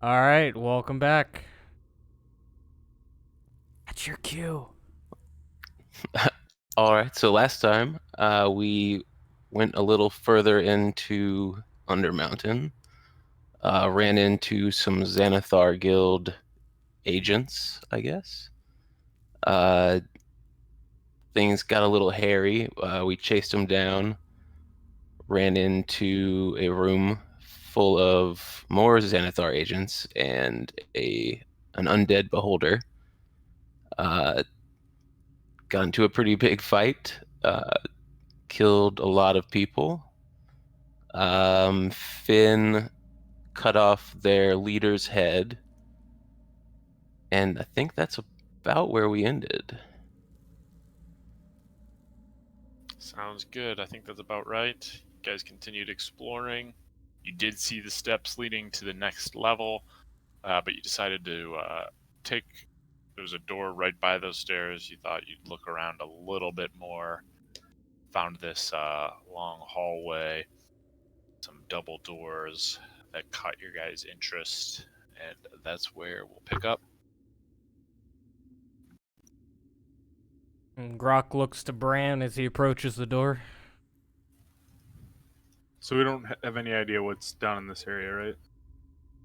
All right, welcome back. That's your cue. All right, so last time we went a little further into Undermountain, ran into some Xanathar Guild agents, I guess. Uh, Things got a little hairy. We chased them down, ran into a room full of more Xanathar agents and an undead beholder. Got into a pretty big fight, killed a lot of people. Finn cut off their leader's head, and I think that's about where we ended. Sounds good. I think that's about right. You guys continued exploring. You did see the steps leading to the next level, but you decided to take. There was a door right by those stairs. You thought you'd look around a little bit more. Found this long hallway, some double doors that caught your guys' interest, and that's where we'll pick up. And Grok looks to Bran as he approaches the door. So we don't have any idea what's down in this area, right?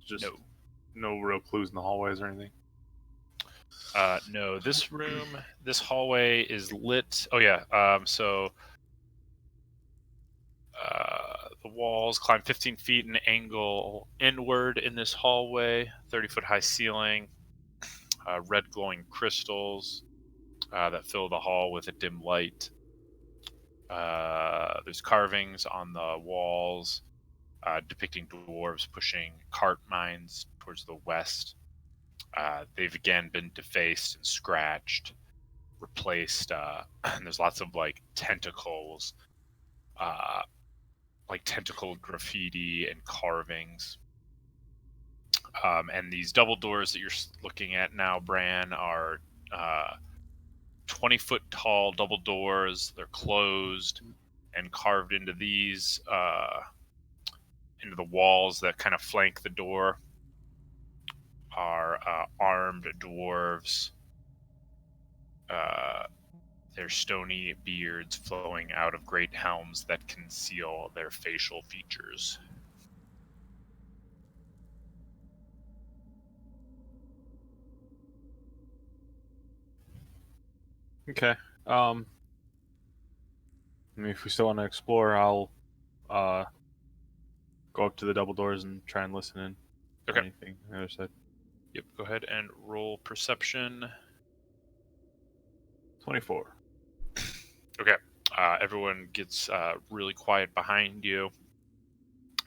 Just no real clues in the hallways or anything. No, this hallway is lit. Oh yeah. The walls climb 15 feet and angle inward in this hallway. 30-foot high ceiling. Red glowing crystals that fill the hall with a dim light. There's carvings on the walls depicting dwarves pushing cart mines towards the west. They've again been defaced and scratched, replaced, and there's lots of tentacles, like tentacle graffiti and carvings. And these double doors that you're looking at now, Bran, are 20-foot tall double doors. They're closed and carved into these, into the walls that kind of flank the door are armed dwarves. Their stony beards flowing out of great helms that conceal their facial features. Okay. I mean, if we still want to explore, I'll go up to the double doors and try and listen in. Okay. Anything on the other side. Yep, go ahead and roll perception. 24. Okay. Everyone gets really quiet behind you.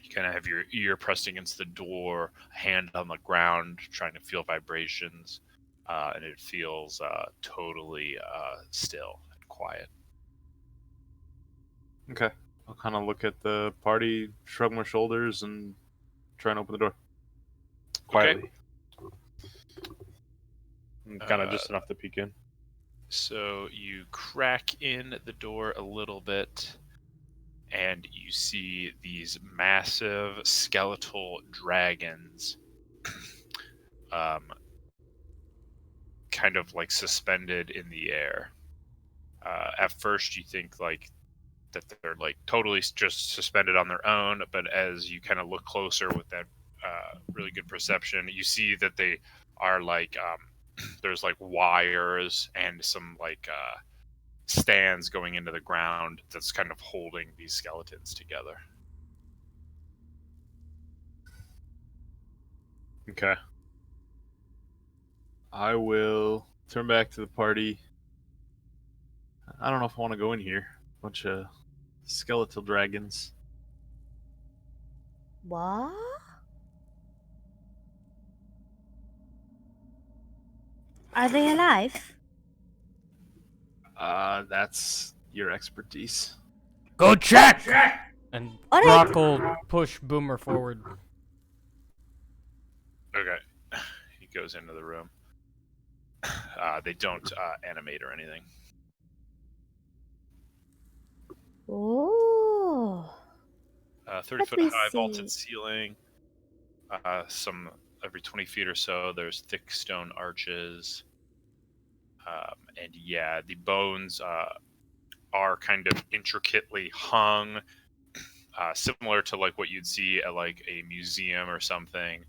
You kind of have your ear pressed against the door, hand on the ground, trying to feel vibrations, and it feels totally still and quiet. Okay. I'll kind of look at the party, shrug my shoulders, and try and open the door. Quietly. Kind of just enough to peek in. So you crack in the door a little bit, and you see these massive skeletal dragons kind of suspended in the air. At first you think that they're totally just suspended on their own, but as you kind of look closer with that really good perception, you see that they are there's wires and some stands going into the ground that's kind of holding these skeletons together. Okay. I will turn back to the party. I don't know if I want to go in here. Bunch of skeletal dragons. What? Are they alive? That's your expertise. Go check! And All Grok right. will push Boomer forward. Okay. He goes into the room. They don't animate or anything. Oh. 30-foot me high see. vaulted ceiling. Some every 20 feet or so, there's thick stone arches. And yeah, the bones are kind of intricately hung, similar to like what you'd see at like a museum or something.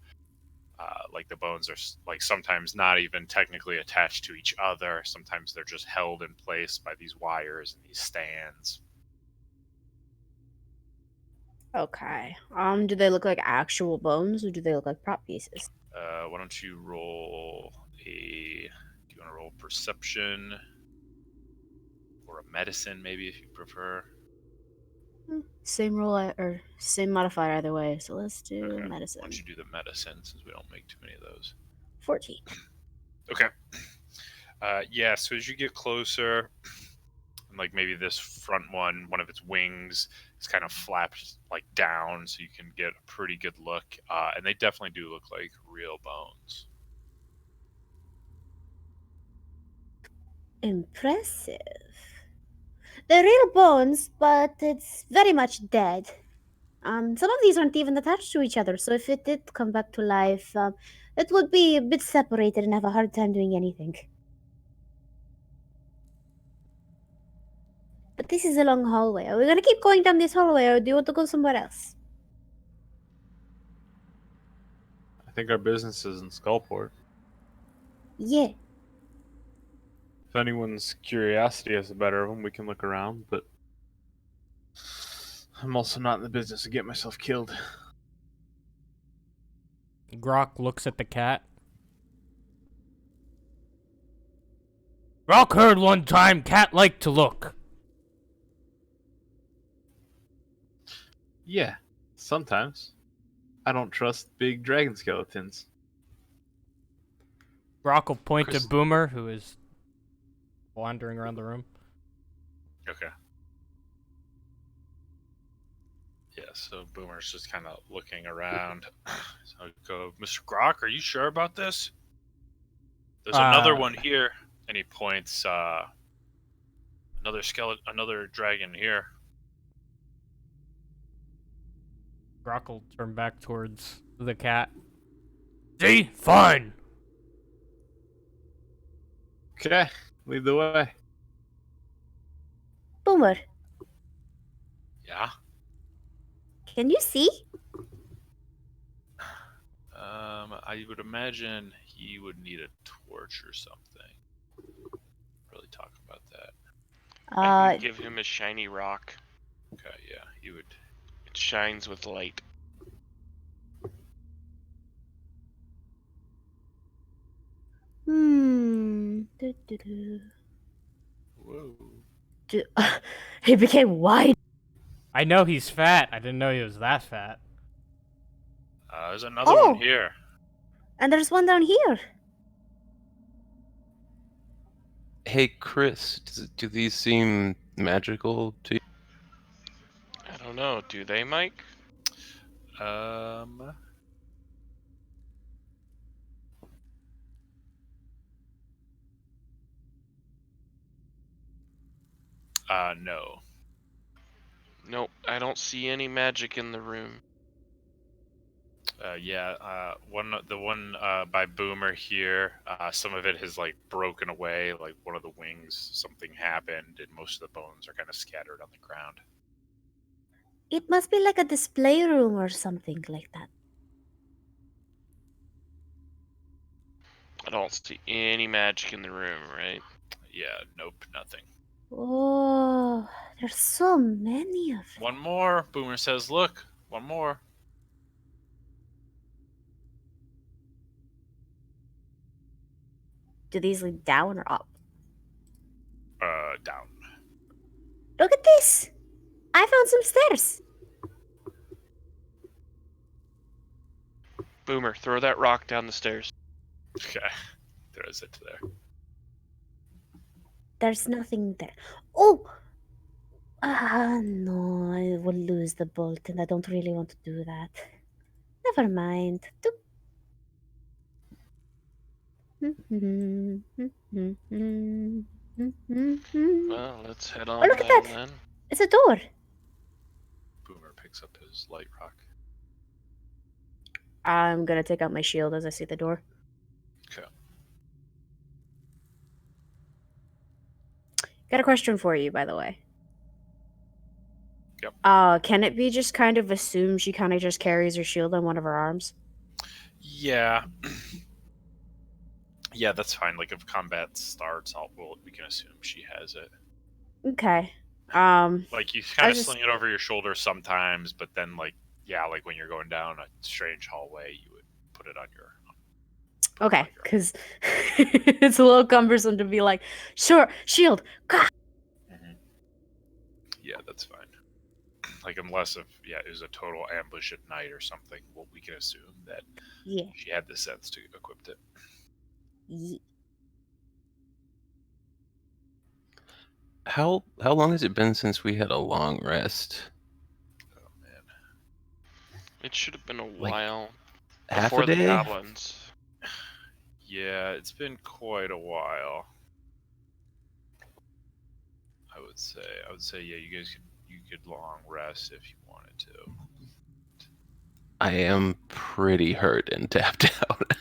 Like the bones are like sometimes not even technically attached to each other. Sometimes they're just held in place by these wires and these stands. Okay. Do they look like actual bones or do they look like prop pieces? Why don't you roll a? Do you want to roll perception or a medicine, maybe, if you prefer? Same roll or same modifier either way. So let's do Okay. Why medicine. don't you do the medicine since we don't make too many of those? 14. Okay. Yeah. So as you get closer, like maybe this front one of its wings is kind of flapped like down, so you can get a pretty good look. And they definitely do look like real bones. Impressive. They're real bones, but it's very much dead. Some of these aren't even attached to each other, so if it did come back to life, it would be a bit separated and have a hard time doing anything. But this is a long hallway. Are we gonna keep going down this hallway, or do you want to go somewhere else? I think our business is in Skullport. Yeah. If anyone's curiosity has the better of them, we can look around, but I'm also not in the business of getting myself killed. Grok looks at the cat. Grok heard one time cat liked to look. Yeah, sometimes. I don't trust big dragon skeletons. Grok will point Chris- to Boomer, who is wandering around the room. Okay. Yeah, so Boomer's just kind of looking around. So I go, Mr. Grok, are you sure about this? There's another one here, and he points another dragon here. Grok will turn back towards the cat. See? Fine. Okay, lead the way. Boomer, Yeah. can you see? I would imagine he would need a torch or something. Really talk about that. I can give him a shiny rock. Okay, yeah, he would. It shines with light. Do-do-do. Whoa. He became wide. I know he's fat. I didn't know he was that fat. There's another Oh! one here. And there's one down here. Hey, Chris, do these seem magical to you? I don't know. Do they, Mike? No. Nope. I don't see any magic in the room. The one by Boomer here, some of it has like broken away, like one of the wings, something happened, and most of the bones are kind of scattered on the ground. It must be like a display room or something like that. I don't see any magic in the room, right? Yeah, nope, nothing. Oh, there's so many of them. One more, Boomer says, look, one more. Do these lead down or up? Down. Look at this! I found some stairs. Boomer, throw that rock down the stairs. Okay, throws it to there. There's nothing there. Oh! No, I will lose the bolt and I don't really want to do that. Never mind. Doop. Well, let's head on look at down that. then. It's a door. Boomer picks up his light rock. I'm gonna take out my shield as I see the door. Okay. Got a question for you, by the way. Yep. Can it be just kind of assumed she kind of just carries her shield on one of her arms? Yeah. Yeah, that's fine. Like if combat starts, we can assume she has it. Okay. Like you I kind of just- sling it over your shoulder sometimes, but then like when you're going down a strange hallway, you would put it on your. Okay, because it's a little cumbersome to be like, sure, shield. Mhm. Yeah, that's fine. Like unless it was a total ambush at night or something, well, we can assume that Yeah. she had the sense to equip it. How long has it been since we had a long rest? Oh man. It should have been a Like, while half a before the day? goblins. Yeah, it's been quite a while. I would say, yeah, you could long rest if you wanted to. I am pretty hurt and tapped out.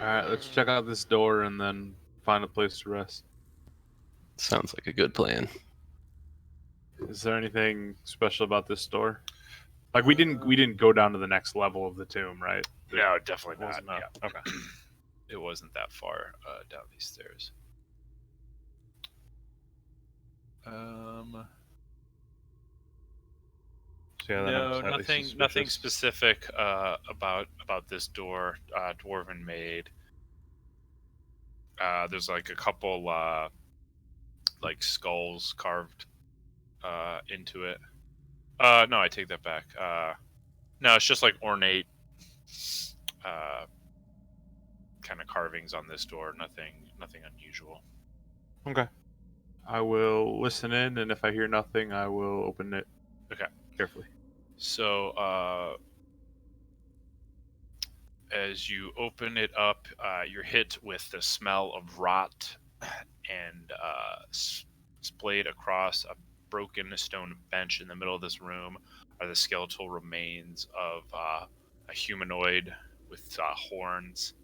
All right, let's check out this door and then find a place to rest. Sounds like a good plan. Is there anything special about this door? Like we didn't go down to the next level of the tomb, right? No, definitely not. wasn't that- Yeah. Okay. It wasn't that far down these stairs. So yeah, then I'm No, slightly nothing suspicious. specific about this door. Dwarven made. There's like a couple like skulls carved into it. No, I take that back. No, it's just like ornate kind of carvings on this door. Nothing unusual. Okay. I will listen in, and if I hear nothing, I will open it. Okay. Carefully. So as you open it up, you're hit with the smell of rot, and splayed across a broken stone bench in the middle of this room are the skeletal remains of a humanoid with horns.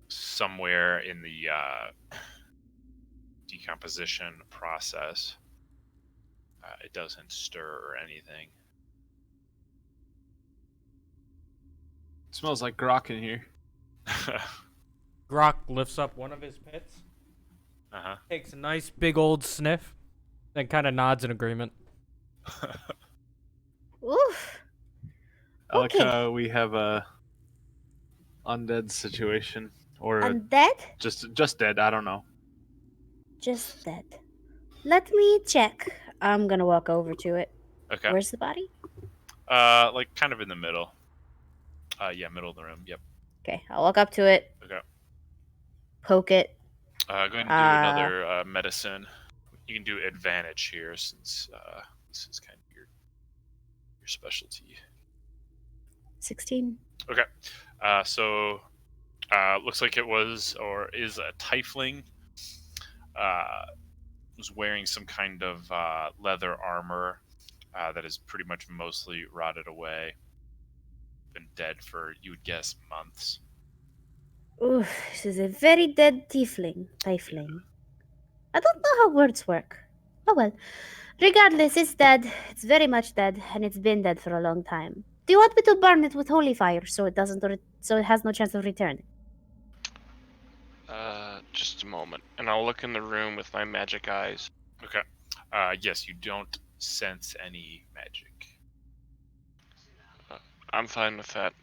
Somewhere in the decomposition process, it doesn't stir or anything. It smells like grok in here. Grok lifts up one of his pits, Uh-huh. takes a nice big old sniff, then kind of nods in agreement. Oof. I like Okay. how we have a undead situation, or Undead? just dead. I don't know. Just dead. Let me check. I'm gonna walk over to it. Okay. Where's the body? Like kind of in the middle. Yeah, middle of the room. Yep. Okay, I'll walk up to it. Okay. Poke it. Go ahead and do another medicine. You can do advantage here since this is kind of your specialty. 16. Okay. So looks like it was or is a tiefling. Was wearing some kind of leather armor that is pretty much mostly rotted away. Been dead for, you would guess, months. Oof, this is a very dead tiefling. Tiefling. I don't know how words work. Oh well. Regardless, it's dead. It's very much dead, and it's been dead for a long time. Do you want me to burn it with holy fire so it doesn't so it has no chance of returning? Just a moment, and I'll look in the room with my magic eyes. Okay. Yes, you don't sense any magic. I'm fine with that.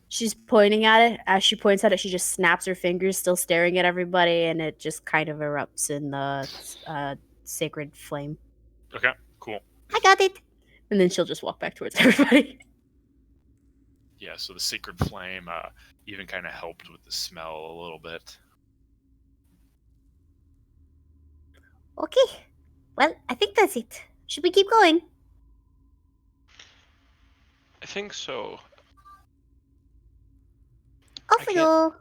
She's pointing at it. As she points at it, she just snaps her fingers, still staring at everybody, and it just kind of erupts in the sacred flame. Okay, cool. I got it! And then she'll just walk back towards everybody. Yeah, so the sacred flame even kind of helped with the smell a little bit. Okay. Well, I think that's it. Should we keep going? I think so. Off we can't- go.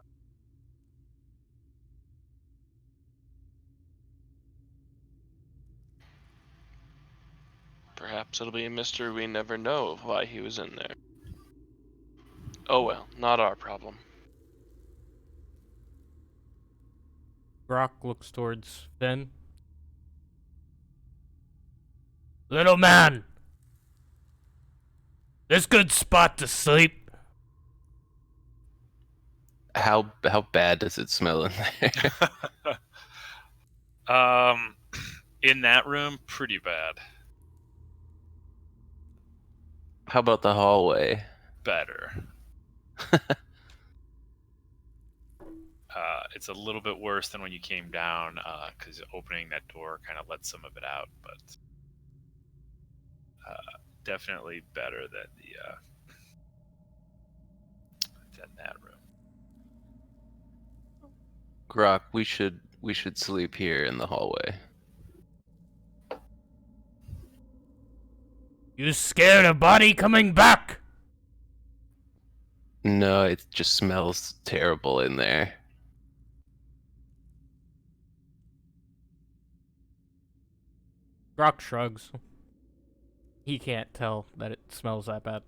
Perhaps it'll be a mystery we never know of why he was in there. Oh well, not our problem. Brock looks towards Finn. Little man! This good spot to sleep. How bad does it smell in there? In that room, pretty bad. How about the hallway? Better. It's a little bit worse than when you came down, because opening that door kind of let some of it out, but definitely better than that room. Grok, we should sleep here in the hallway. You scared a body coming back? No, it just smells terrible in there. Brock shrugs. He can't tell that it smells that bad.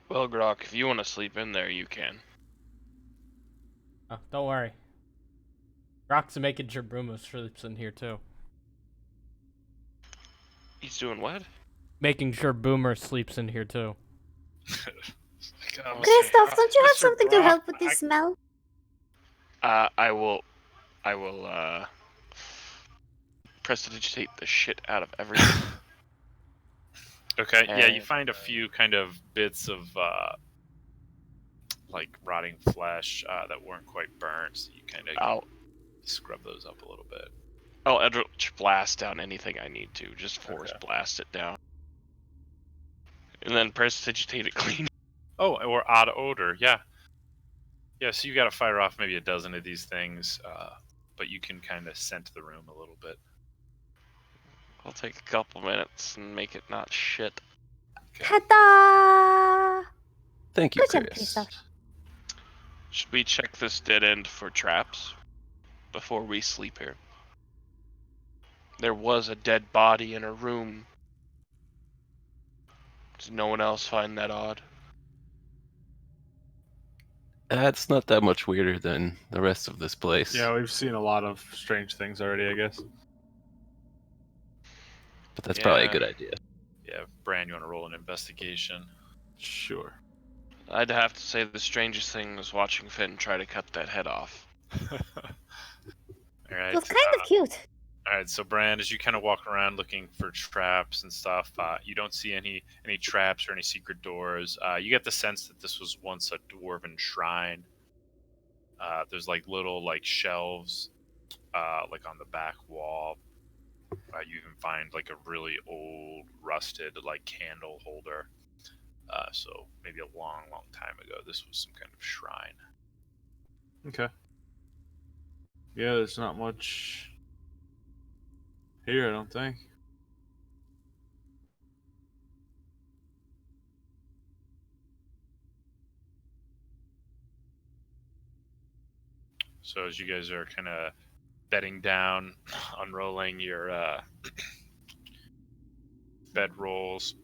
Well, Grok, if you want to sleep in there, you can. Oh, don't worry. Brock's making sure Brumo sleeps in here too. He's doing what? Making sure Boomer sleeps in here too. Kristoff, don't you have something to help with this smell? I will prestidigitate the shit out of everything. Okay, yeah, you And, find a few kind of bits of like rotting flesh that weren't quite burnt, so you kind of scrub those up a little bit. I'll Eldritch blast down anything I need to. Just force blast it down. And then prestidigitate it clean. Oh, or odd odor, yeah. Yeah, so you got to fire off maybe a dozen of these things, but you can kind of scent the room a little bit. I'll take a couple minutes and make it not shit. Ta-da! Thank you, Good job, Chris. Kristoff. Should we check this dead end for traps before we sleep here? There was a dead body in a room. Does no one else find that odd? It's not that much weirder than the rest of this place. Yeah, we've seen a lot of strange things already, I guess. But that's probably a Yeah. good idea. Yeah, Bran, you want to roll an investigation? Sure. I'd have to say the strangest thing was watching Finn try to cut that head off. All right. It was kind of cute. All right, so Bran, as you kind of walk around looking for traps and stuff, you don't see any traps or any secret doors. You get the sense that this was once a dwarven shrine. There's like little like shelves, like on the back wall. You even find like a really old, rusted like candle holder. So maybe a long, long time ago, this was some kind of shrine. Okay. Yeah, there's not much here, I don't think. So as you guys are kind of bedding down, unrolling your bed rolls,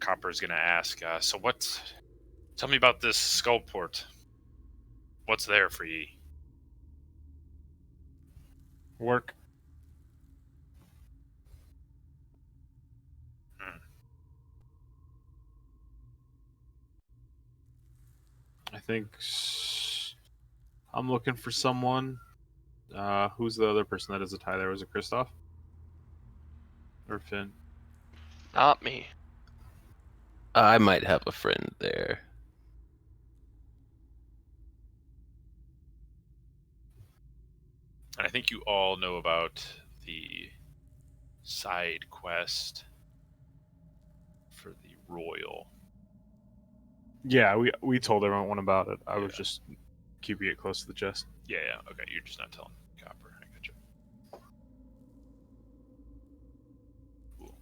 Copper's gonna ask, so tell me about this skullport. What's there for ye? Work. I think I'm looking for someone. Who's the other person that is a tie there? Was it Kristoff? Or Finn? Not me. I might have a friend there. And I think you all know about the side quest for the royal. Yeah, we told everyone about it. I was Yeah. just keeping it close to the chest. Yeah, okay, you're just not telling Copper. I gotcha. Cool.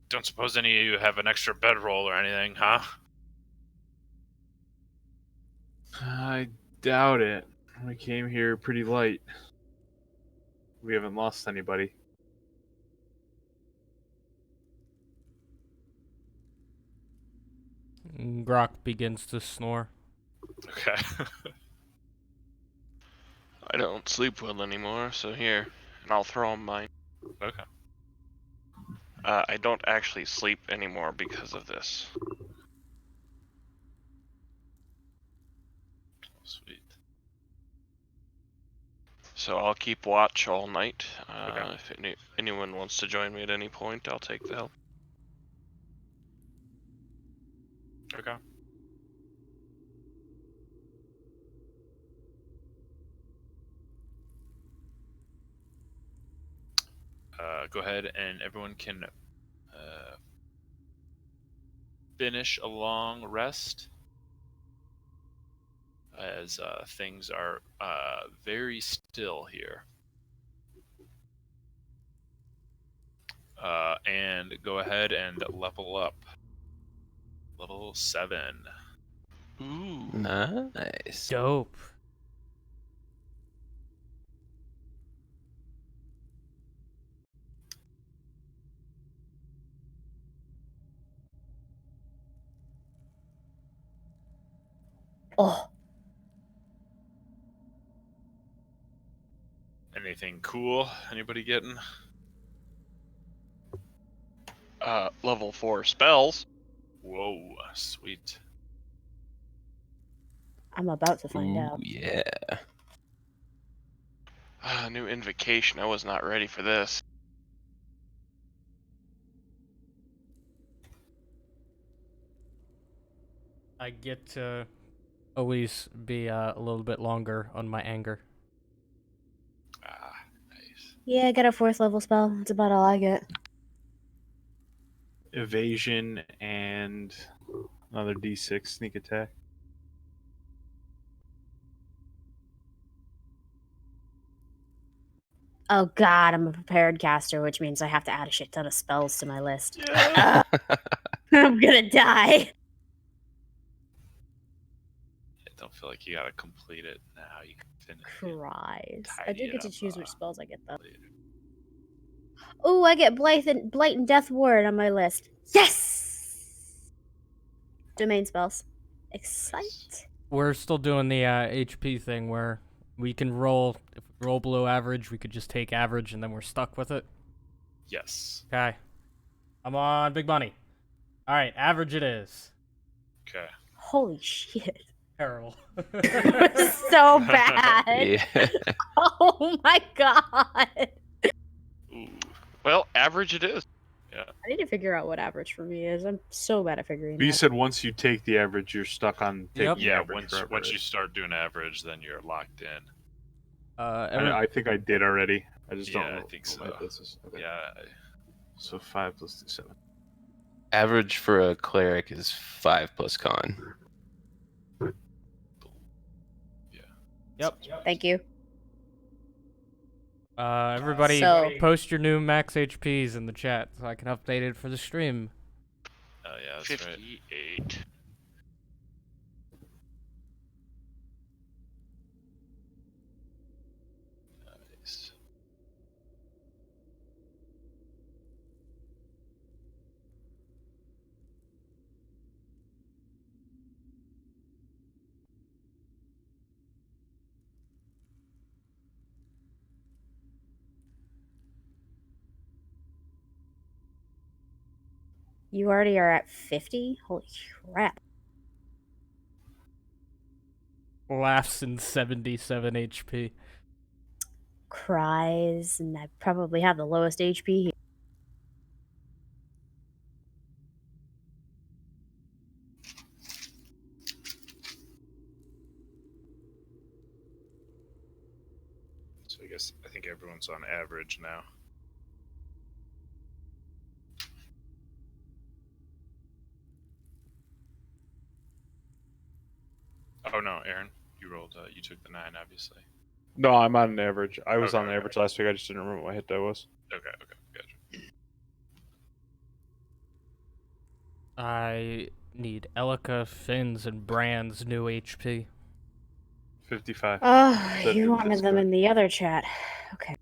Don't suppose any of you have an extra bedroll or anything, huh? I Doubt it. We came here pretty light. We haven't lost anybody. Grok begins to snore. Okay. I don't sleep well anymore, so here, and I'll throw him mine. Okay. I don't actually sleep anymore because of this. Sweet. So I'll keep watch all night. Okay. If anyone wants to join me at any point, I'll take the help. Okay. Go ahead and everyone can finish a long rest as things are very still here. And go ahead and level up. Level 7. Ooh. Nice. Dope. Oh, Anything cool? Anybody getting? Level 4 spells. Whoa, sweet. I'm about to find Ooh, out. yeah. New invocation. I was not ready for this. I get to always be a little bit longer on my anger. Ah, nice. Yeah, I got a 4th level spell. That's about all I get. Evasion and another D6 sneak attack. Oh god, I'm a prepared caster, which means I have to add a shit ton of spells to my list. Yeah. I'm gonna die. I don't feel like you gotta complete it now. You can finish Christ. I Tidy do it get to up, choose which spells I get though. it later. Oh, I get Blight and Death Ward on my list. Yes! Domain spells. Excite. We're still doing the HP thing where we can roll. If we roll below average, we could just take average and then we're stuck with it. Yes. Okay. I'm on big money. All right, average it is. Okay. Holy shit. Terrible. So bad. Yeah. Oh my god. Ooh. Well, average it is. I need to figure out what average for me is. I'm so bad at figuring But you that. said once you take the average, you're stuck on taking Yep. the Yeah. average forever, Once you right? start doing average, then you're locked in. I think I did already. I just don't Yeah, I know think what my so. this is. Okay. Yeah. So 5 plus 7. Average for a cleric is 5 plus con. Yep. Thank you. Everybody, So- post your new max HPs in the chat so I can update it for the stream. Oh yeah, that's right. 58. Nice. You already are at 50? Holy crap. Laughs in 77 HP. Cries, and I probably have the lowest HP here. So I think everyone's on average now. Oh no, Aaron, you rolled. You took the 9, obviously. No, I'm on an average. I was Okay, on the okay. average last week. I just didn't remember what hit die was. Okay, gotcha. I need Elika, Finn's, and Brand's new HP. 55. Oh, Said you in wanted them Discord. in the other chat. Okay.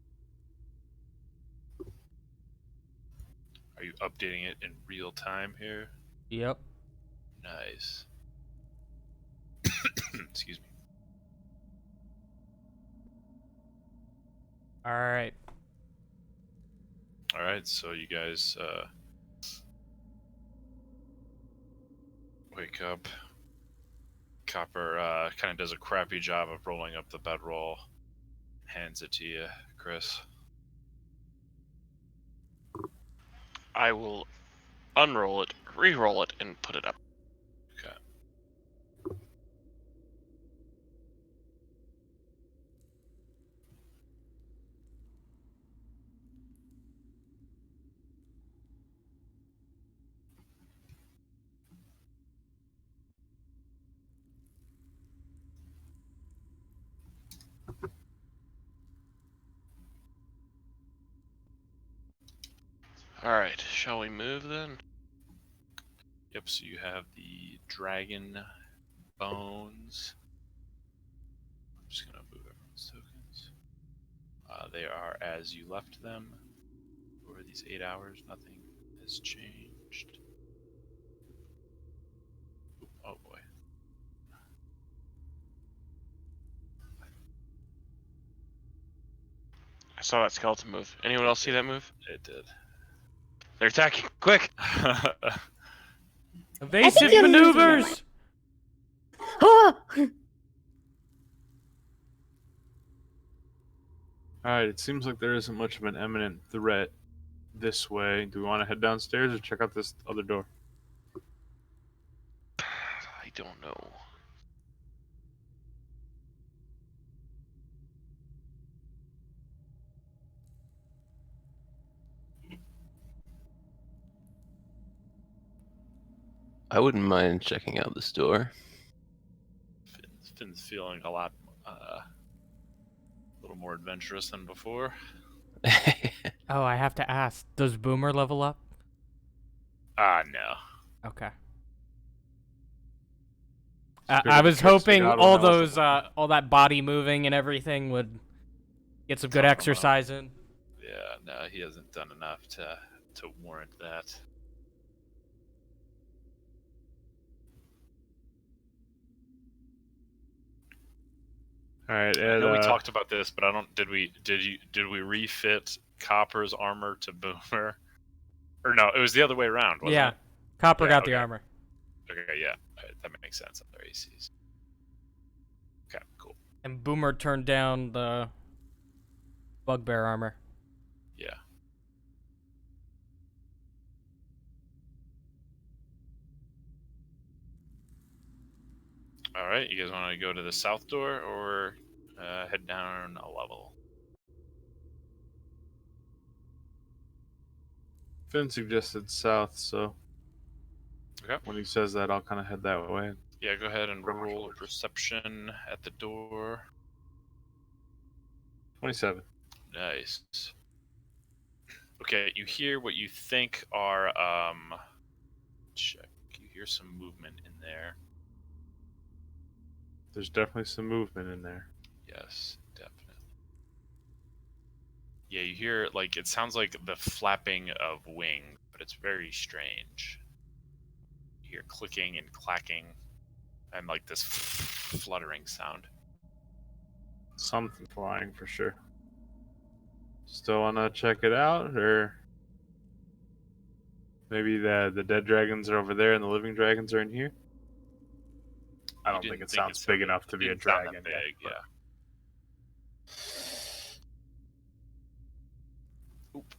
Are you updating it in real time here? Yep. Nice. Excuse me. All right. All right, so you guys wake up. Copper kind of does a crappy job of rolling up the bedroll. Hands it to you, Chris. I will unroll it, re-roll it, and put it up. Okay. Alright, shall we move then? Yep, so you have the dragon bones. I'm just going to move everyone's tokens. They are as you left them. Over these 8 hours, nothing has changed. Oh boy. I saw that skeleton move. Anyone else see that move? It did. They're attacking! Quick! Evasive you're losing maneuvers. Oh! Alright, it seems like there isn't much of an imminent threat this way. Do we want to head downstairs or check out this other door? I don't know. I wouldn't mind checking out this door. Finn's feeling a little more adventurous than before. Oh, I have to ask. Does Boomer level up? No. Okay. Spirit I of the was Trickster hoping God all when I was those, all that body moving and everything would get some good Calm him up. exercise in. Yeah, no, he hasn't done enough to warrant that. Alright, I know we talked about this, but I don't. Did we refit Copper's armor to Boomer? Or no, it was the other way around, wasn't Yeah. it? Copper Yeah, got the okay. armor. Okay, yeah, that makes sense. Other ACs. Okay, cool. And Boomer turned down the bugbear armor. Yeah. All right, you guys want to go to the south door or head down a level? Finn suggested south, so Okay. when he says that, I'll kind of head that way. Yeah, go ahead and Run my roll a shoulders. perception at the door. 27. Nice. Okay, you hear what you think are check. You hear some movement in there. There's definitely some movement in there. Yes, definitely. Yeah, you hear like it sounds like the flapping of wings, but it's very strange. You hear clicking and clacking and like this fluttering sound. Something flying for sure. Still wanna check it out, or maybe the dead dragons are over there and the living dragons are in here? I You don't think didn't it sounds big enough to be a didn't sound dragon that yet. big, but- yeah. Oop.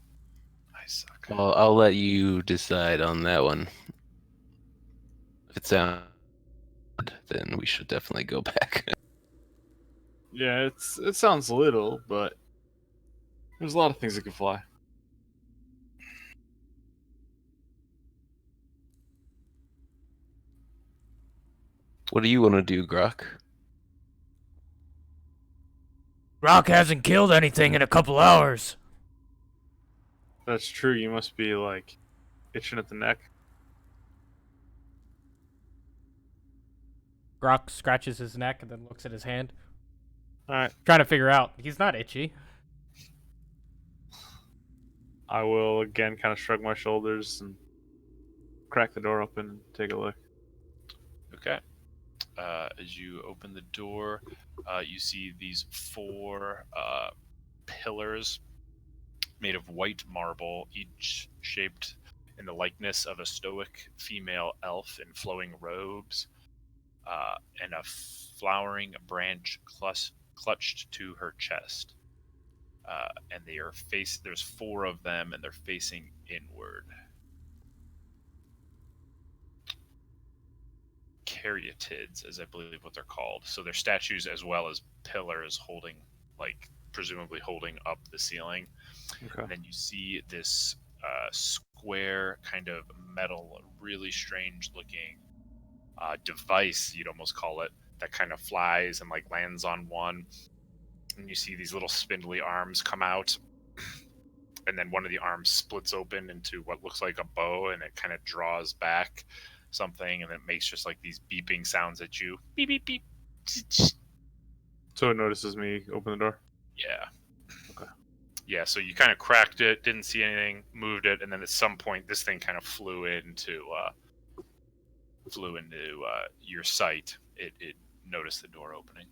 I suck. I'll let you decide on that one. If it sounds good, then we should definitely go back. Yeah, it sounds little, but there's a lot of things that can fly. What do you want to do, Grok? Rock hasn't killed anything in a couple hours. That's true. You must be like itching at the neck. Grok scratches his neck and then looks at his hand. All right. Trying to figure out. He's not itchy. I will again kind of shrug my shoulders and crack the door open and take a look. Okay. As you open the door, you see these 4 pillars made of white marble, each shaped in the likeness of a stoic female elf in flowing robes, and a flowering branch clutched to her chest. And they are there's 4 of them, and they're facing inward. Caryatids, as I believe what they're called. So they're statues as well as pillars holding, like, presumably holding up the ceiling. Okay. And then you see this square kind of metal, really strange looking device, you'd almost call it, that kind of flies and like lands on one. And you see these little spindly arms come out. And then one of the arms splits open into what looks like a bow, and it kind of draws back something, and it makes just like these beeping sounds at you. Beep, beep, beep. So it notices me open the door? Yeah. Okay. Yeah, so you kind of cracked it, didn't see anything, moved it, and then at some point this thing kind of flew into your sight. It noticed the door opening.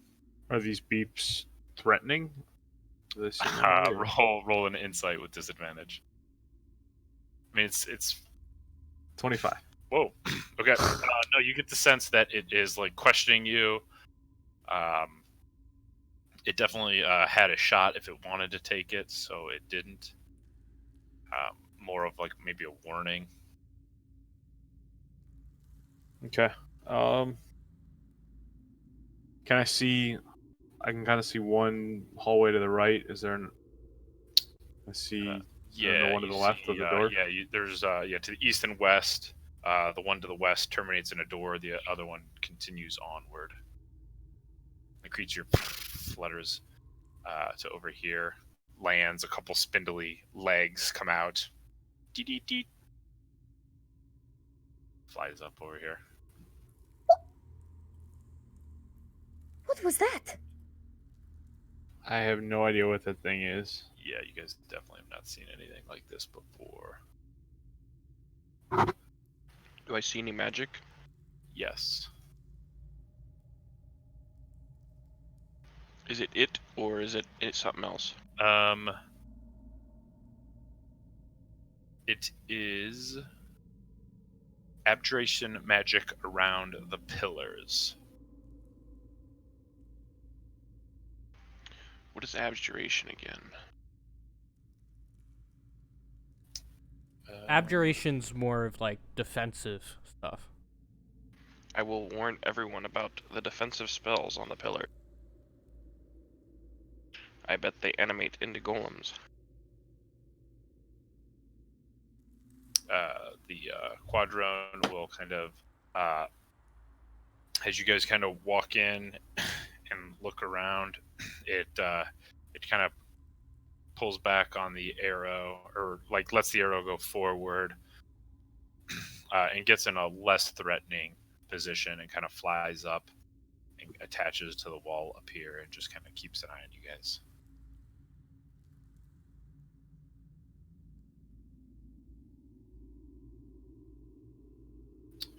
Are these beeps threatening? Do they seem that way, or- Roll an insight with disadvantage. I mean, it's 25. whoa. Okay. No, you get the sense that it is like questioning you. It definitely had a shot if it wanted to take it, so it didn't. More of like maybe a warning. Okay. Can I see? I can kind of see one hallway to the right. Is there an? I see. Is there Yeah, one to you the left see, of the door? Yeah, there's to the east and west. The one to the west terminates in a door. The other one continues onward. The creature flutters to over here, lands. A couple spindly legs come out. Deet, deet, deet. Flies up over here. What was that? I have no idea what that thing is. Yeah, you guys definitely have not seen anything like this before. Do I see any magic? Yes. Is it or is it something else? It is abjuration magic around the pillars. What is abjuration again? Abjuration's more of like defensive stuff. I will warn everyone about the defensive spells on the pillar. I bet they animate into golems. The quadrone will kind of, as you guys kind of walk in and look around, it kind of pulls back on the arrow, or like lets the arrow go forward, and gets in a less threatening position and kind of flies up and attaches to the wall up here and just kind of keeps an eye on you guys.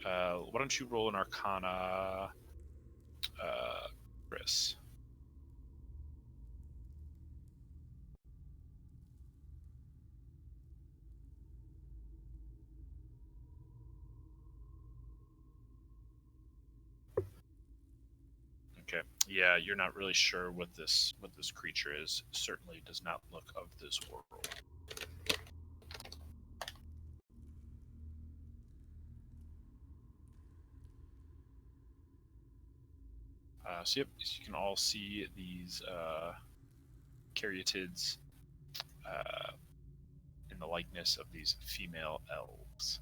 Why don't you roll an Arcana, Chris? Okay. Yeah, you're not really sure what this creature is. Certainly does not look of this world. So yep, you can all see these caryatids in the likeness of these female elves.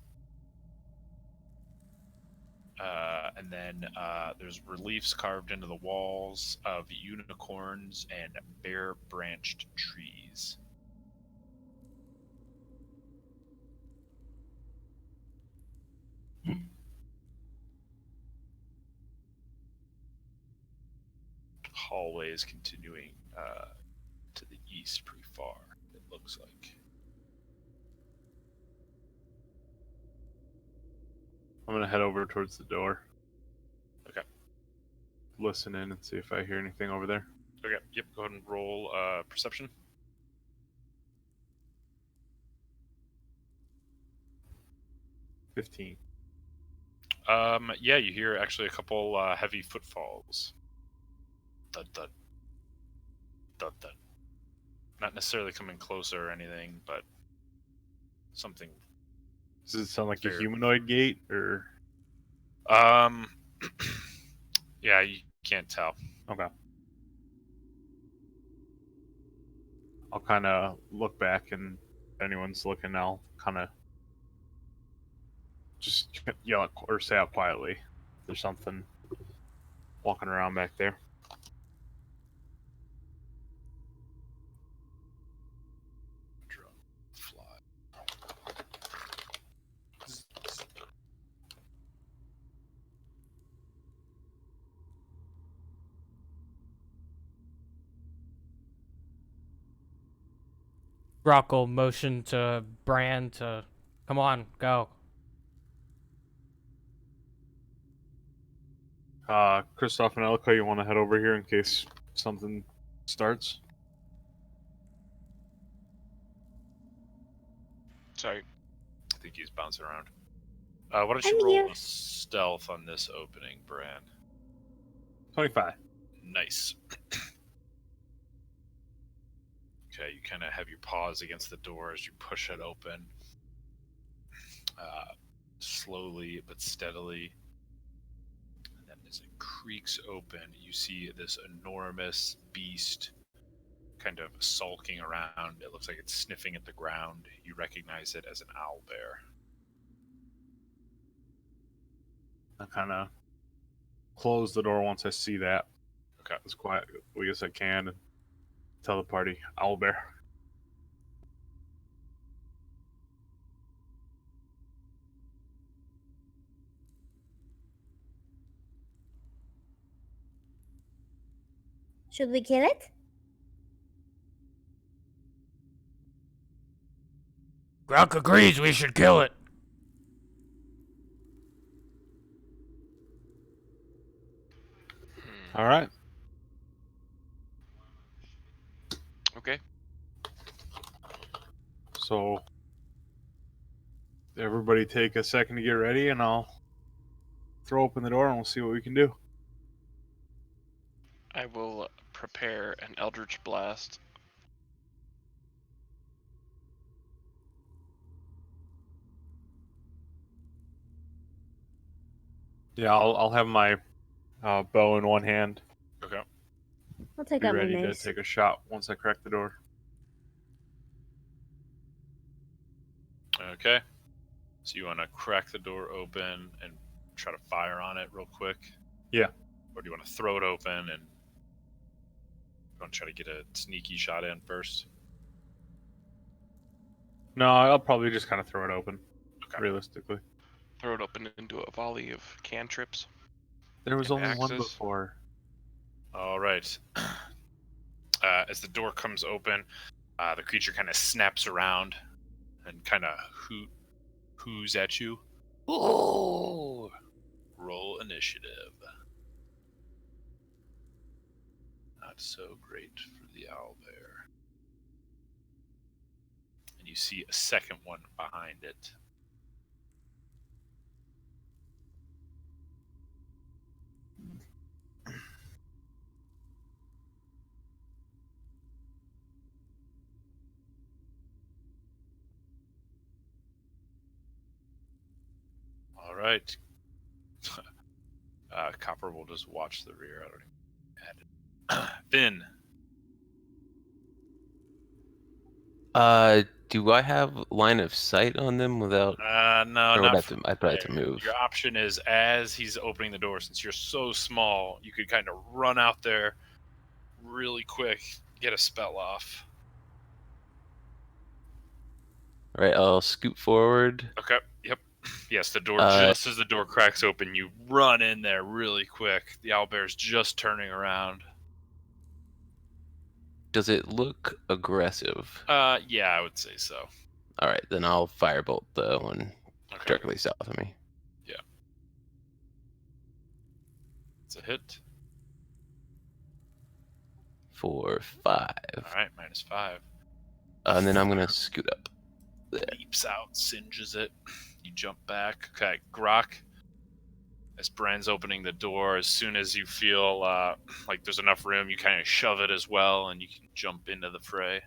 And then there's reliefs carved into the walls of unicorns and bare-branched trees. hallway is continuing to the east pretty far, it looks like. I'm gonna head over towards the door. Okay. Listen in and see if I hear anything over there. Okay, yep, go ahead and roll perception. 15. Yeah, you hear actually a couple heavy footfalls. Thud, thud. Thud, thud. Not necessarily coming closer or anything, but something. Does it sound like a Fair. humanoid gate, or? Yeah, you can't tell. Okay. I'll kind of look back, and if anyone's looking, I'll kind of just yell out, or say out quietly. There's something walking around back there. Drone fly. Brock will motion to Bran to, come on, go. Kristoff and Elka, you want to head over here in case something starts? Sorry. I think he's bouncing around. Why don't you I'm roll here. a stealth on this opening, Bran? 25. Nice. Okay, you kind of have your paws against the door as you push it open. Slowly but steadily. And then as it creaks open, you see this enormous beast kind of sulking around. It looks like it's sniffing at the ground. You recognize it as an owlbear. I kind of close the door once I see that. Okay. As quietly as I can, and tell the party, owlbear. Should we kill it? Brock agrees we should kill it. All right. Okay. So, everybody take a second to get ready, and I'll throw open the door, and we'll see what we can do. I will prepare an Eldritch Blast. Yeah, I'll have my bow in one hand. Okay. I'll take Be out my ready to mace. take a shot once I crack the door. Okay. So you want to crack the door open and try to fire on it real quick? Yeah. Or do you want to throw it open and you want to try to get a sneaky shot in first? No, I'll probably just kind of throw it open. Okay. Realistically, Throw it open into a volley of cantrips. there was And only one axes. before. All right. As the door comes open, the creature kind of snaps around and kind of hoos at you. Oh! Roll initiative. Not so great for the owlbear. And you see a second one behind it. All right. Copper will just watch the rear. I don't even add it. Finn. Do I have line of sight on them without? No, Or would not I have from to, I'd probably have to there. move. Your option is as he's opening the door, since you're so small, you could kind of run out there really quick, get a spell off. All right, I'll scoot forward. Okay. Yep. Yes, the door, Uh, just as the door cracks open, you run in there really quick. The owlbear's just turning around. Does it look aggressive? Yeah, I would say so. All right, then I'll firebolt the one Okay. directly south of me. It's a hit. For 5. All right, -5. And then I'm gonna scoot up. Leaps out, singes it. You jump back. Okay, Grok. As Bran's opening the door, as soon as you feel like there's enough room, you kind of shove it as well, and you can jump into the fray.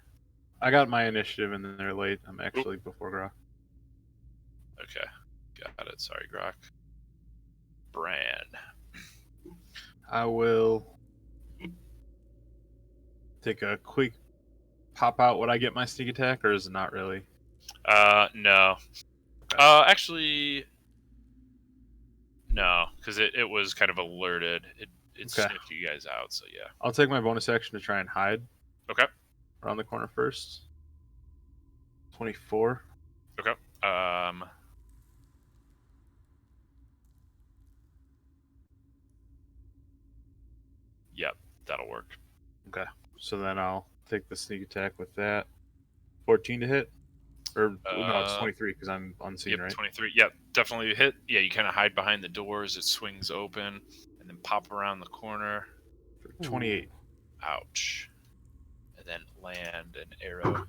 I got my initiative and then they're late. I'm actually before Grok. Okay, got it. Sorry, Grok. Bran. I will take a quick pop out. Would I get my sneak attack, or is it not really? No. Okay. Actually, no, because it was kind of alerted. It Okay. sniffed you guys out, so yeah. I'll take my bonus action to try and hide Okay. around the corner first. 24. Okay. Yep, that'll work. Okay. So then I'll take the sneak attack with that. 14 to hit? Or no, it's 23 because I'm unseen, Yep, right? 23. Yep, definitely hit. Yeah, you kind of hide behind the doors. It swings open, and then pop around the corner. For 28. Ouch. And then land an arrow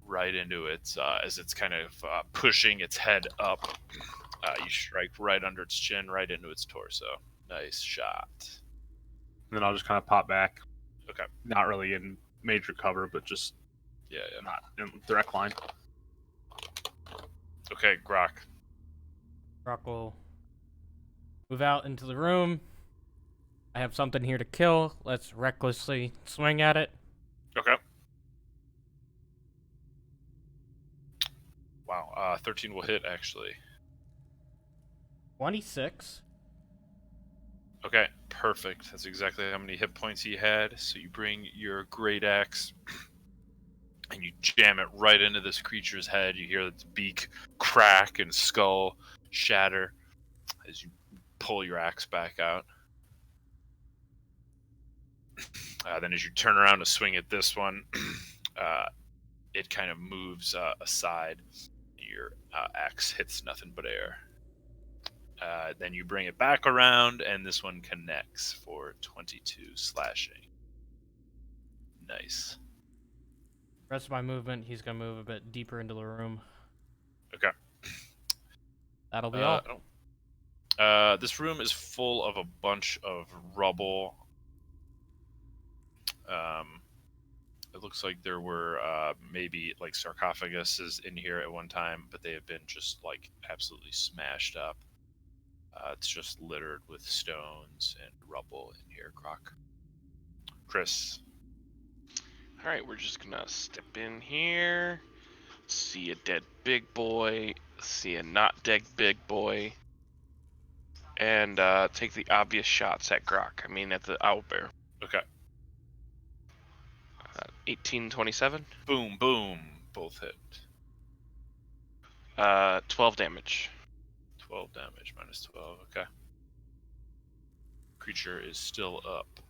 right into its, as it's kind of pushing its head up. You strike right under its chin, right into its torso. Nice shot. And then I'll just kind of pop back. Okay. Not really in major cover, but just Yeah. not in direct line. Okay, Grok. Rock will move out into the room. I have something here to kill. Let's recklessly swing at it. Okay. Wow, 13 will hit, actually. 26. Okay, perfect. That's exactly how many hit points he had. So you bring your great axe and you jam it right into this creature's head. You hear its beak crack and skull shatter as you pull your axe back out. Then as you turn around to swing at this one, it kind of moves aside. Your axe hits nothing but air. Then you bring it back around, and this one connects for 22 slashing. Nice. Rest of my movement, he's gonna move a bit deeper into the room. Okay. That'll be all. This room is full of a bunch of rubble. It looks like there were maybe like sarcophaguses in here at one time, but they have been just like absolutely smashed up. It's just littered with stones and rubble in here, Croc. Chris. All right, we're just gonna step in here, see a dead big boy, see a not dead big boy, and take the obvious shots at Grok. I mean, at the owlbear. Okay. 1827. Boom, boom. Both hit. 12 damage. 12 damage, -12. Okay. Creature is still up.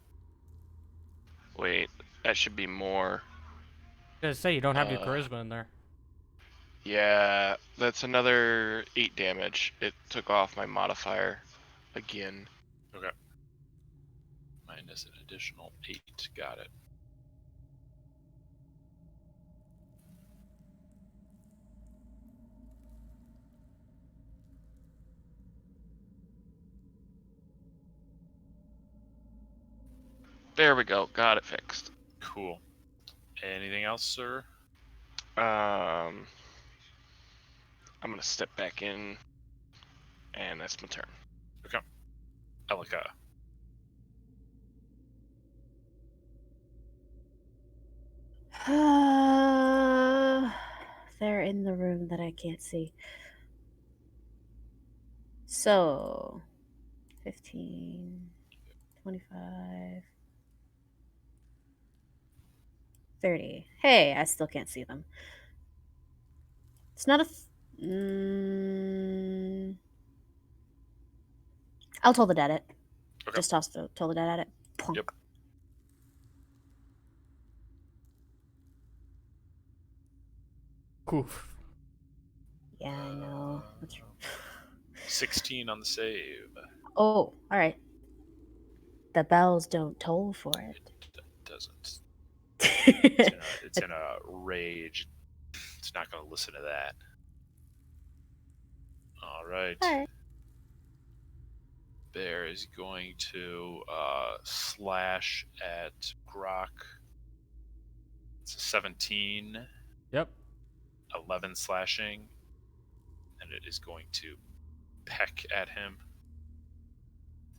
Wait, that should be more. I was gonna say, you don't have your charisma in there. Yeah, that's another 8 damage. It took off my modifier again. Okay. Minus an additional 8. Got it. There we go. Got it fixed. Cool. Anything else, sir? I'm gonna step back in, and that's my turn. Okay. Elika. They're in the room that I can't see. So, 15, 25, 30. Hey, I still can't see them. It's not a... I'll toll the dead it. Okay. Just toll the dead at it. Plunk. Yep. Oof. Yeah, I know. 16 on the save. Oh, all right. The bells don't toll for it. Doesn't. It's in a rage. It's not going to listen to that. All right. All right. Bear is going to slash at Grok. It's a 17, Yep. 11 slashing, and it is going to peck at him.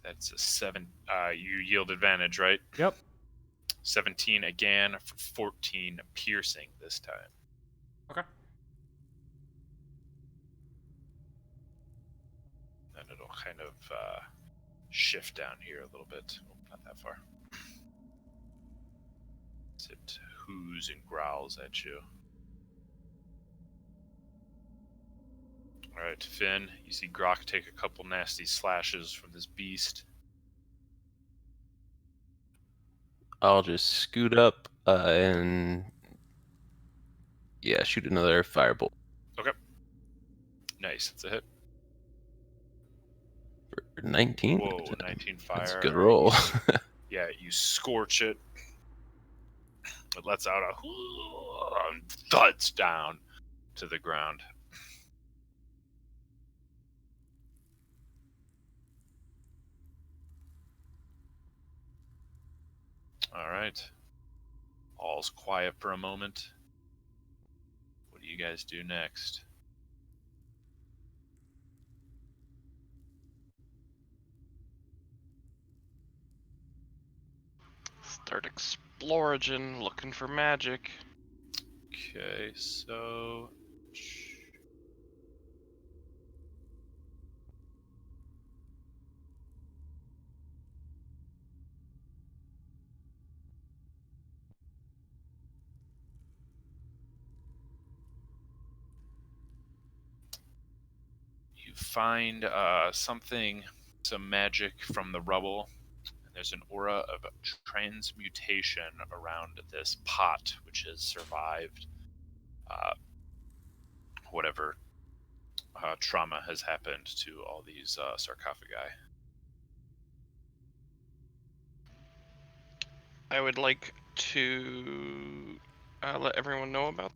That's a 7. You yield advantage, right? Yep. 17 again for 14 piercing this time. Okay. And it'll kind of shift down here a little bit. Oh, not that far. As it whoos and growls at you. Alright, Finn, you see Grok take a couple nasty slashes from this beast. I'll just scoot up and shoot another firebolt Okay. Nice, it's a hit. for 19. Whoa, 19 fire. That's a good roll. Yeah, you scorch it. It lets out a and thuds down to the ground. Alright. All's quiet for a moment. What do you guys do next? Start exploring, looking for magic. Okay, so... You find some magic from the rubble. And there's an aura of transmutation around this pot, which has survived whatever trauma has happened to all these sarcophagi. I would like to let everyone know about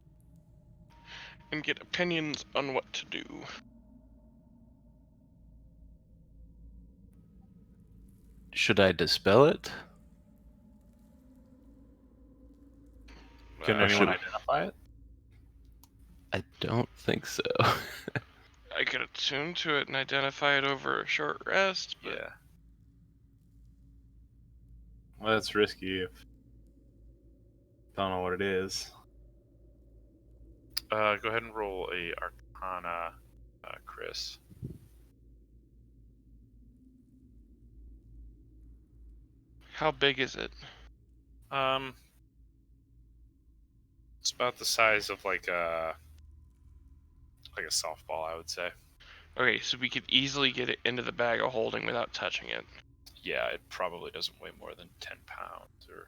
and get opinions on what to do. Should I dispel it? Can Or anyone should- identify it? I don't think so. I could attune to it and identify it over a short rest, but Yeah. Well, that's risky if don't know what it is. Go ahead and roll a Arcana, Chris. how big is it? It's about the size of like a softball, I would say. Okay, so we could easily get it into the bag of holding without touching it. Yeah, it probably doesn't weigh more than 10 pounds, or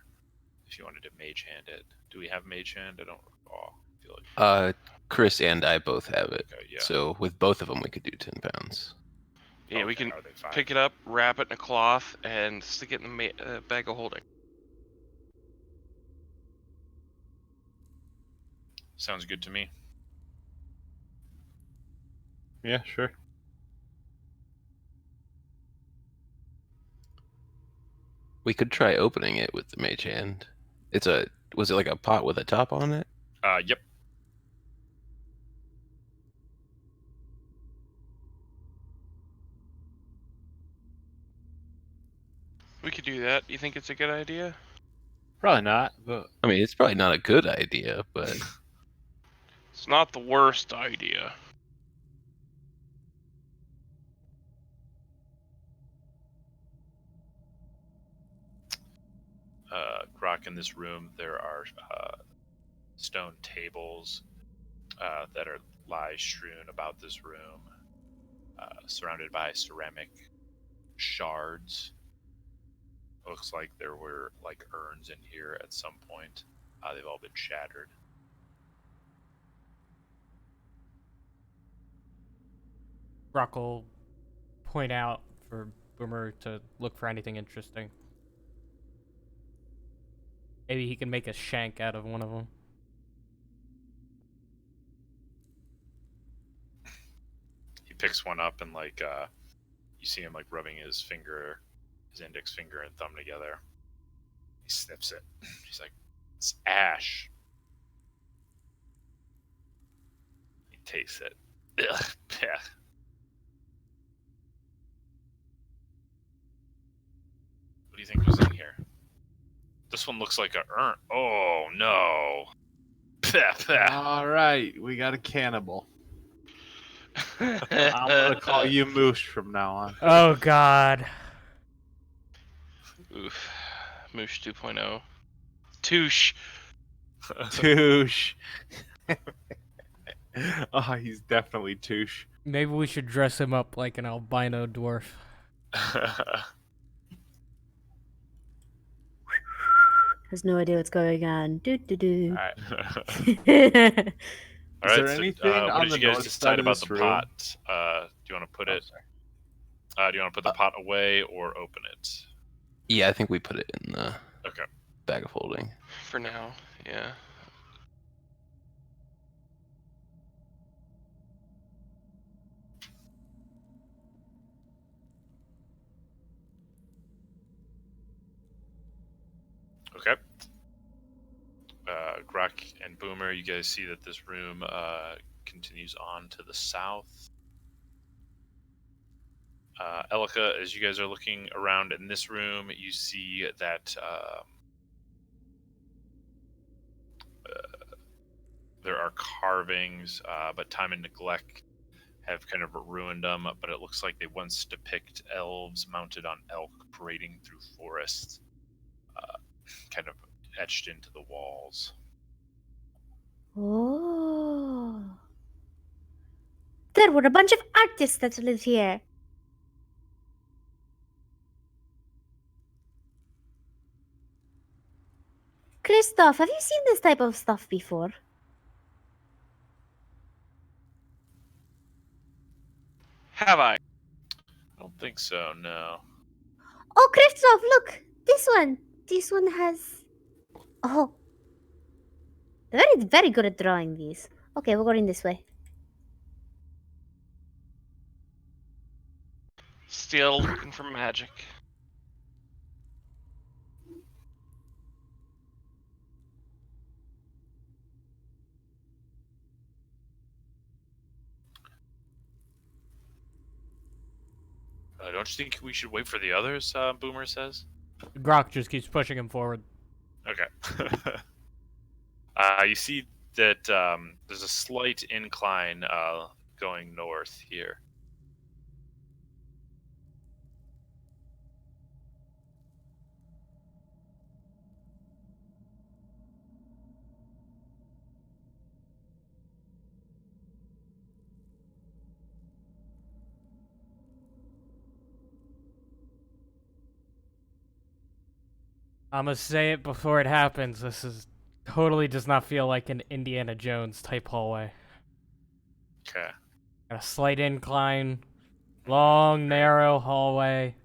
if you wanted to mage hand it. Do we have mage hand? I don't recall. I feel like Chris and I both have it. okay, yeah. So with both of them, we could do 10 pounds. Yeah, we Okay, can are they fine? pick it up, wrap it in a cloth, and stick it in the bag of holding. Sounds good to me. Yeah, sure. We could try opening it with the mage hand. Was it like a pot with a top on it? Yep. We could do that. You think it's a good idea? Probably not, but I mean, it's probably not a good idea, but It's not the worst idea. Grok, in this room, there are stone tables that lie strewn about this room, surrounded by ceramic shards. Looks like there were like urns in here at some point. They've all been shattered. Brock will point out for Boomer to look for anything interesting. Maybe he can make a shank out of one of them. He picks one up and you see him like rubbing his index finger and thumb together. He sniffs it. He's like, "It's ash." He tastes it. Ugh. Yeah. What do you think was in here? This one looks like a urn. Oh no. Pah, pah. All right, we got a cannibal. I'm gonna call you Moosh from now on. Oh God. Oof. Moosh 2.0. Touche. Touche. Oh, he's definitely touche. Maybe we should dress him up like an albino dwarf. Has no idea what's going on. Do do do. Alright. Is there anything what on did the you guys north decide side of about this the room? pot? Do you want to put it? Do you want to put the pot away or open it? Yeah, I think we put it in the Okay. bag of holding. For now, yeah. Okay. Grok and Boomer, you guys see that this room continues on to the south. Elika, as you guys are looking around in this room, you see that there are carvings, but time and neglect have kind of ruined them. But it looks like they once depict elves mounted on elk parading through forests, kind of etched into the walls. Oh. There were a bunch of artists that live here. Christoph, have you seen this type of stuff before? Have I? I don't think so, no. Oh, Christoph, look! This one! This one has... Oh. They're very, very good at drawing these. Okay, we're going this way. Still looking for magic. Don't you think we should wait for the others, Boomer says? Grok just keeps pushing him forward. Okay. You see that there's a slight incline going north here. I'm gonna say it before it happens. This is totally does not feel like an Indiana Jones type hallway. Okay. Got a slight incline, long, narrow hallway.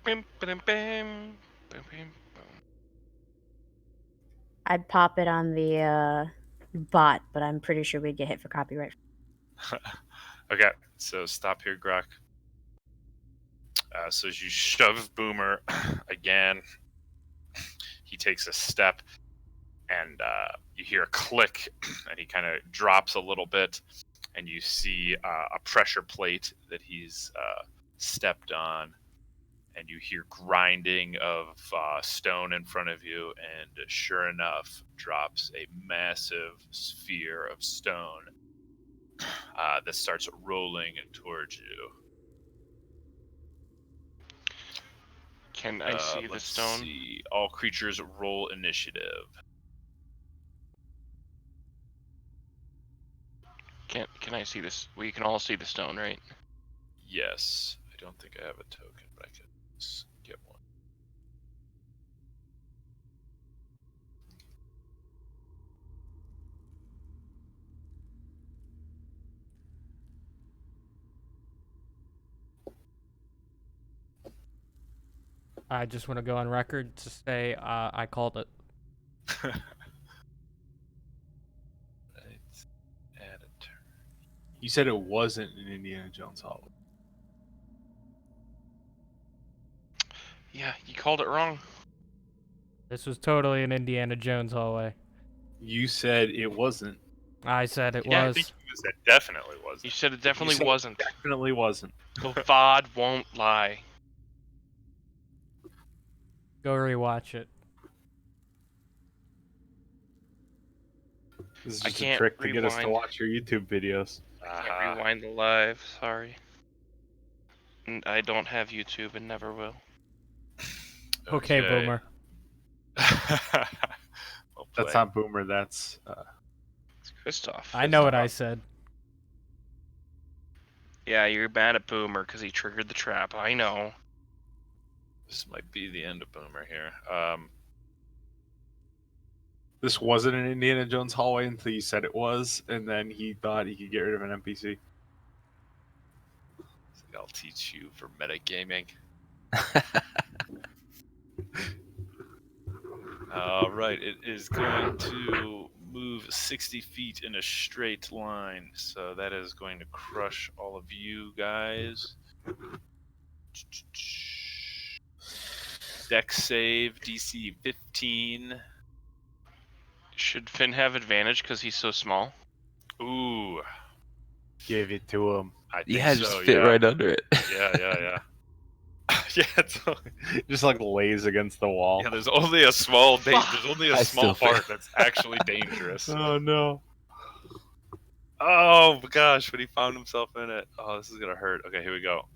Bim, bim, bim, bim, bim, boom. I'd pop it on the bot, but I'm pretty sure we'd get hit for copyright. Okay, so stop here, Grok. So as you shove Boomer again, he takes a step, and you hear a click, and he kind of drops a little bit, and you see a pressure plate that he's stepped on, and you hear grinding of stone in front of you, and sure enough, drops a massive sphere of stone that starts rolling towards you. Can I see the Let's stone? see. All creatures roll initiative. Can I see this? We can all see the stone, right? Yes. I don't think I have a token, but I can get one. I just want to go on record to say I called it. Right. Add a turn. You said it wasn't an Indiana Jones hallway. Yeah, you called it wrong. This was totally an Indiana Jones hallway. You said it wasn't. I said it Yeah, I was. You said definitely You wasn't. said it You definitely said it wasn't. Definitely wasn't. The VOD won't lie. Go rewatch it. This is I just a can't trick to get us to rewind. watch your YouTube videos. Can't rewind the live. Sorry. I don't have YouTube and never will. Okay, Boomer. Well That's played. not Boomer. That's It's Christoph. I know what I said. Yeah, you're mad at Boomer because he triggered the trap. I know. This might be the end of Boomer here. this wasn't an Indiana Jones hallway until you said it was, and then he thought he could get rid of an NPC. I'll teach you for metagaming. All right, it is going to move 60 feet in a straight line, so that is going to crush all of you guys. Dex save, DC 15. Should Finn have advantage because he's so small? Ooh, Give it to him. I think Yeah, so, just fit yeah. right under it. Yeah. Yeah, it's Just like lays against the wall. yeah. There's only a small there's only a I small still part that's actually dangerous. Oh no. Oh my gosh, but he found himself in it. Oh, this is gonna hurt. Okay, here we go.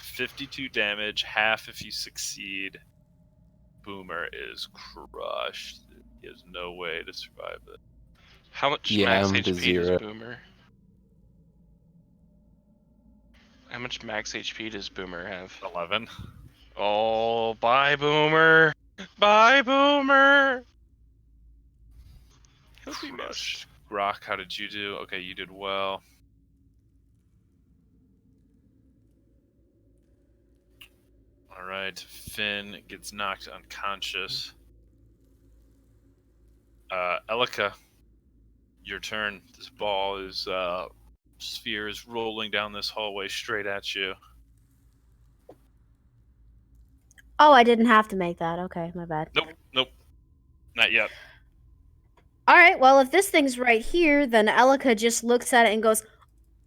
52 damage, half if you succeed. Boomer is crushed. He has no way to survive it. How much Yeah, max I'm to HP does 0. Boomer? How much max HP does Boomer have? 11. Oh, bye, Boomer! Bye, Boomer! He'll be missed. Crushed. Rock, how did you do? Okay, you did well. Alright, Finn gets knocked unconscious. Elika, your turn. This ball is, sphere is rolling down this hallway straight at you. Oh, I didn't have to make that. Okay, my bad. Nope. Not yet. All right, well, if this thing's right here, then Elika just looks at it and goes,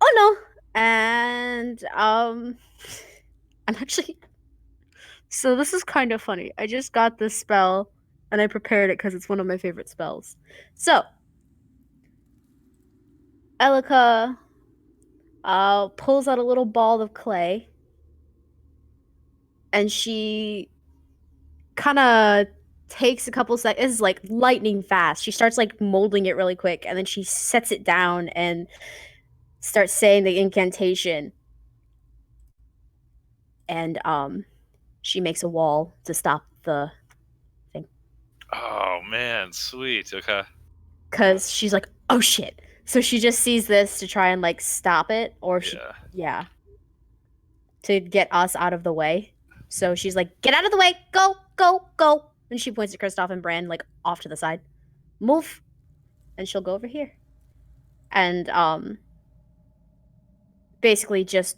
"Oh no!" And I'm actually. So this is kind of funny. I just got this spell, and I prepared it because it's one of my favorite spells. So, Elika pulls out a little ball of clay, and she kind of takes a couple seconds, like lightning fast. She starts like molding it really quick, and then she sets it down and starts saying the incantation. And she makes a wall to stop the thing. Oh man, sweet. Okay. Cause she's like, oh shit. So she just sees this to try and like stop it, or Yeah. to get us out of the way. So she's like, get out of the way, go, go, go. And she points at Kristoff and Bran like off to the side. Move. And she'll go over here. And basically just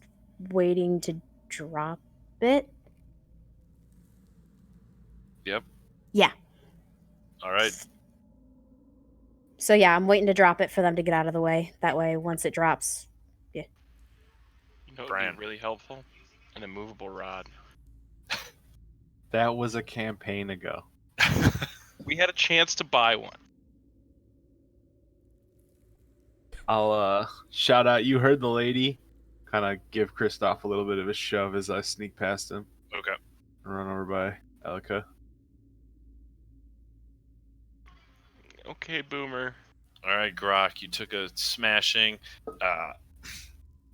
waiting to drop it. Yep. Yeah. All right. So yeah, I'm waiting to drop it for them to get out of the way. That way, once it drops, You know what would Bran. be really helpful? An immovable rod. That was a campaign ago. We had a chance to buy one. I'll shout out. You heard the lady. Kind of give Kristoff a little bit of a shove as I sneak past him Okay. and run over by Elika. Okay, Boomer. All right, Grok, you took a smashing.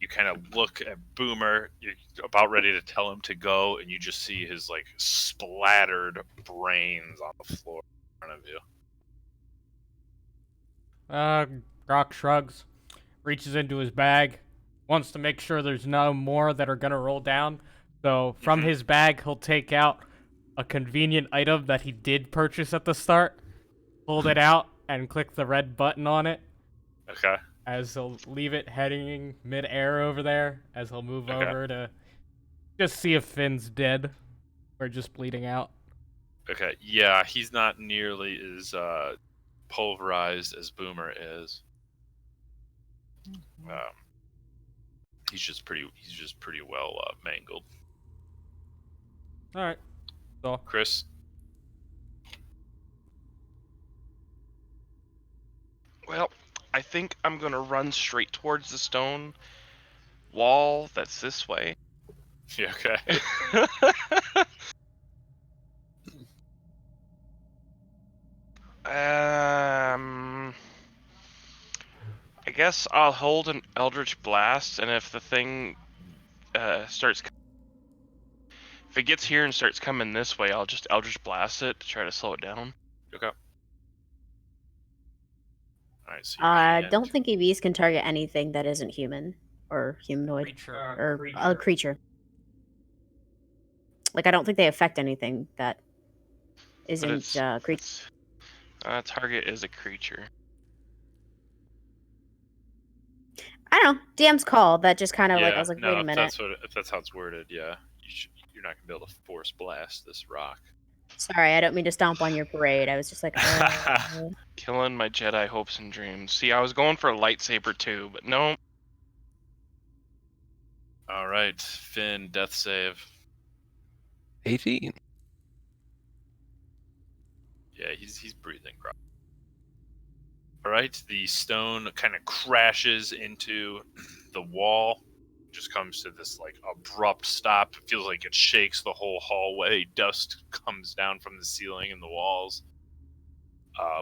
You kind of look at Boomer. You're about ready to tell him to go, and you just see his like splattered brains on the floor in front of you. Rock shrugs, reaches into his bag, wants to make sure there's no more that are gonna roll down. So from his bag, he'll take out a convenient item that he did purchase at the start, hold it out, and click the red button on it. Okay. As he'll leave it heading mid-air over there, as he'll move over to just see if Finn's dead or just bleeding out. Okay. Yeah, he's not nearly as pulverized as Boomer is. He's just pretty well mangled. All right. So Chris. Well, I think I'm gonna run straight towards the stone wall that's this way. Yeah. Okay. I guess I'll hold an Eldritch Blast, and if the thing if it gets here and starts coming this way, I'll just Eldritch Blast it to try to slow it down. Okay. All right. So I don't think EVs can target anything that isn't human or humanoid or a creature. Like, I don't think they affect anything that isn't creature. Target is a creature. I don't know. DM's call. That just kind of yeah, like, I was like, no, wait a minute. if that's how it's worded, yeah, you're not gonna be able to force blast this rock. Sorry, I don't mean to stomp on your parade. I was just like, Killing my Jedi hopes and dreams. See, I was going for a lightsaber too, but no. All right, Finn, death save. 18. Yeah, he's breathing. All right, the stone kind of crashes into the wall. Just comes to this like abrupt stop. It feels like it shakes the whole hallway. Dust comes down from the ceiling and the walls.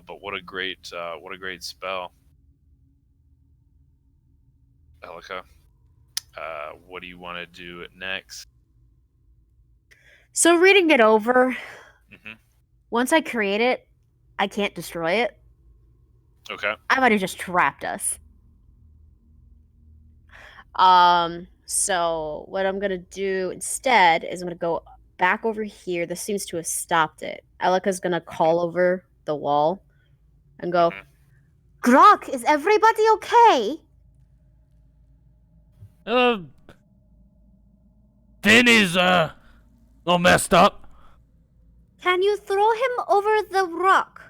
But what a great spell, Elika. What do you want to do next? so reading it over, Mm-hmm. once I create it, I can't destroy it. Okay. I might have just trapped us. So what I'm gonna do instead is I'm gonna go back over here. This seems to have stopped it. Elika's gonna call over the wall and go, Grok, is everybody okay? Finn is all messed up. Can you throw him over the rock?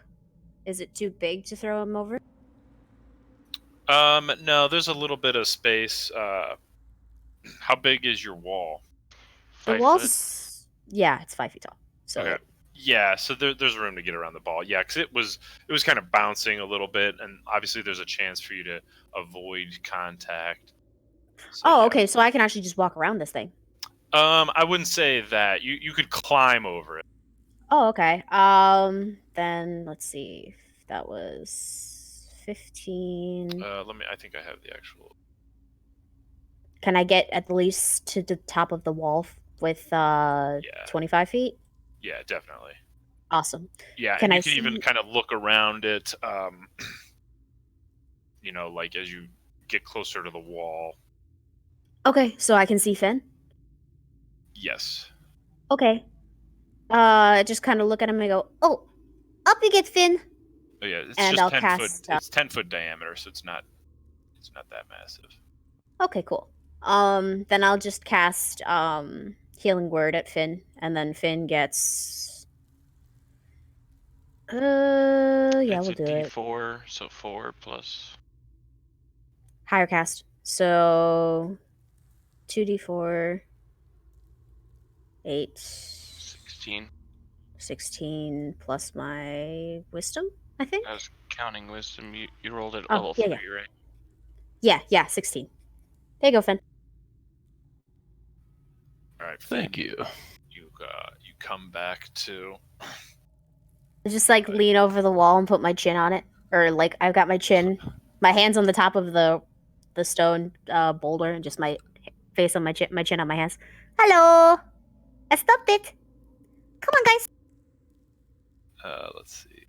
Is it too big to throw him over? No, there's a little bit of space. How big is your wall? The 5 wall's yeah, it's 5 feet tall. So Okay. Yeah, so there's room to get around the ball. Yeah, because it was kind of bouncing a little bit, and obviously there's a chance for you to avoid contact. So, yeah. okay, so I can actually just walk around this thing. I wouldn't say that. You could climb over it. Oh, okay. Then let's see. That was 15. I think I have the actual. Can I get at least to the top of the wall with 25 feet? Yeah, definitely. Awesome. Yeah, Can and I you can even see- kind of look around it. Like as you get closer to the wall. Okay, so I can see Finn? Yes. Okay. Just kind of look at him and go, oh, up you get, Finn. Oh yeah, it's And just I'll 10 cast, foot. It's 10-foot diameter, so it's not that massive. Okay, cool. Then I'll just cast Healing Word at Finn, and then Finn gets. Yeah, It's we'll a do it. D4, so 4 plus. Higher cast. So 2d4, 8, 16. 16 plus my wisdom, I think. I was counting wisdom. You rolled at Oh, level yeah, 3, yeah. right? Yeah, 16. There you go, Finn. All right. Thank Finn, you. You come back to. I just like lean over the wall and put my chin on it, or like I've got my hands on the top of the stone boulder, and just my face on my chin on my hands. Hello, I stopped it. Come on, guys. Let's see.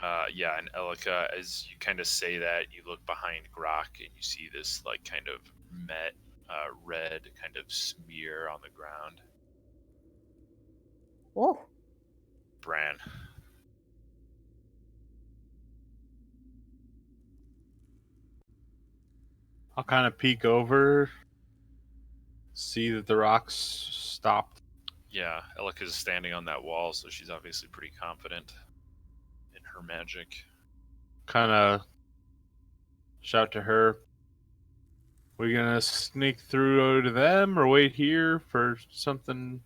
Yeah, and Elika, as you kind of say that, you look behind Grok and you see this like kind of red kind of smear on the ground. Oh, Bran. I'll kind of peek over, see that the rocks stopped. Yeah, Elika's standing on that wall, so she's obviously pretty confident in her magic. Kind of shout to her. We gonna sneak through to them or wait here for something?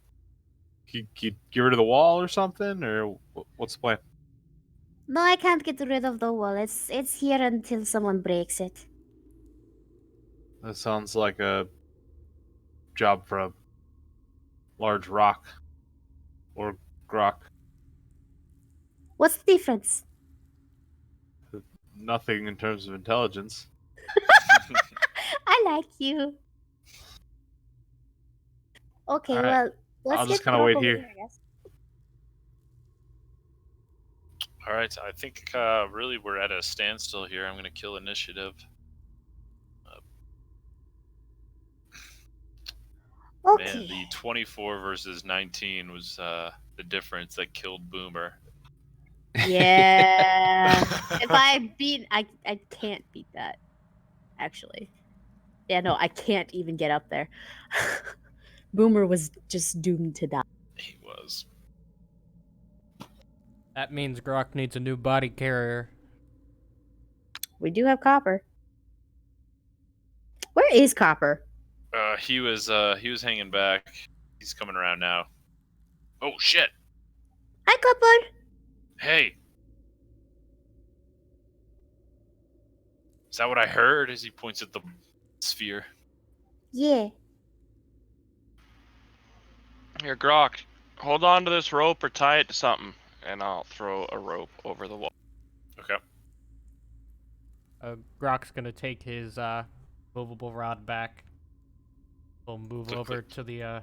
Get rid of the wall or something? Or what's the plan? no, I can't get rid of the wall. It's here until someone breaks it. That sounds like a job for a large rock or grok. What's the difference? Nothing in terms of intelligence. I like you. Okay, All right. well, let's I'll just get kinda Grok wait over here. I guess. All right, I think really we're at a standstill here. I'm going to kill initiative. Okay. Man, the 24 versus 19 was the difference that killed Boomer. Yeah. If I can't beat that. Actually. Yeah, no, I can't even get up there. Boomer was just doomed to die. He was. That means Grok needs a new body carrier. We do have Copper. Where is Copper? He was hanging back. He's coming around now. Oh shit! Hi, Copper. Hey, is that what I heard? As he points at the sphere. Yeah. Here, Grok, hold on to this rope or tie it to something, and I'll throw a rope over the wall. Okay. Grok's gonna take his movable rod back. We'll move So over click. to the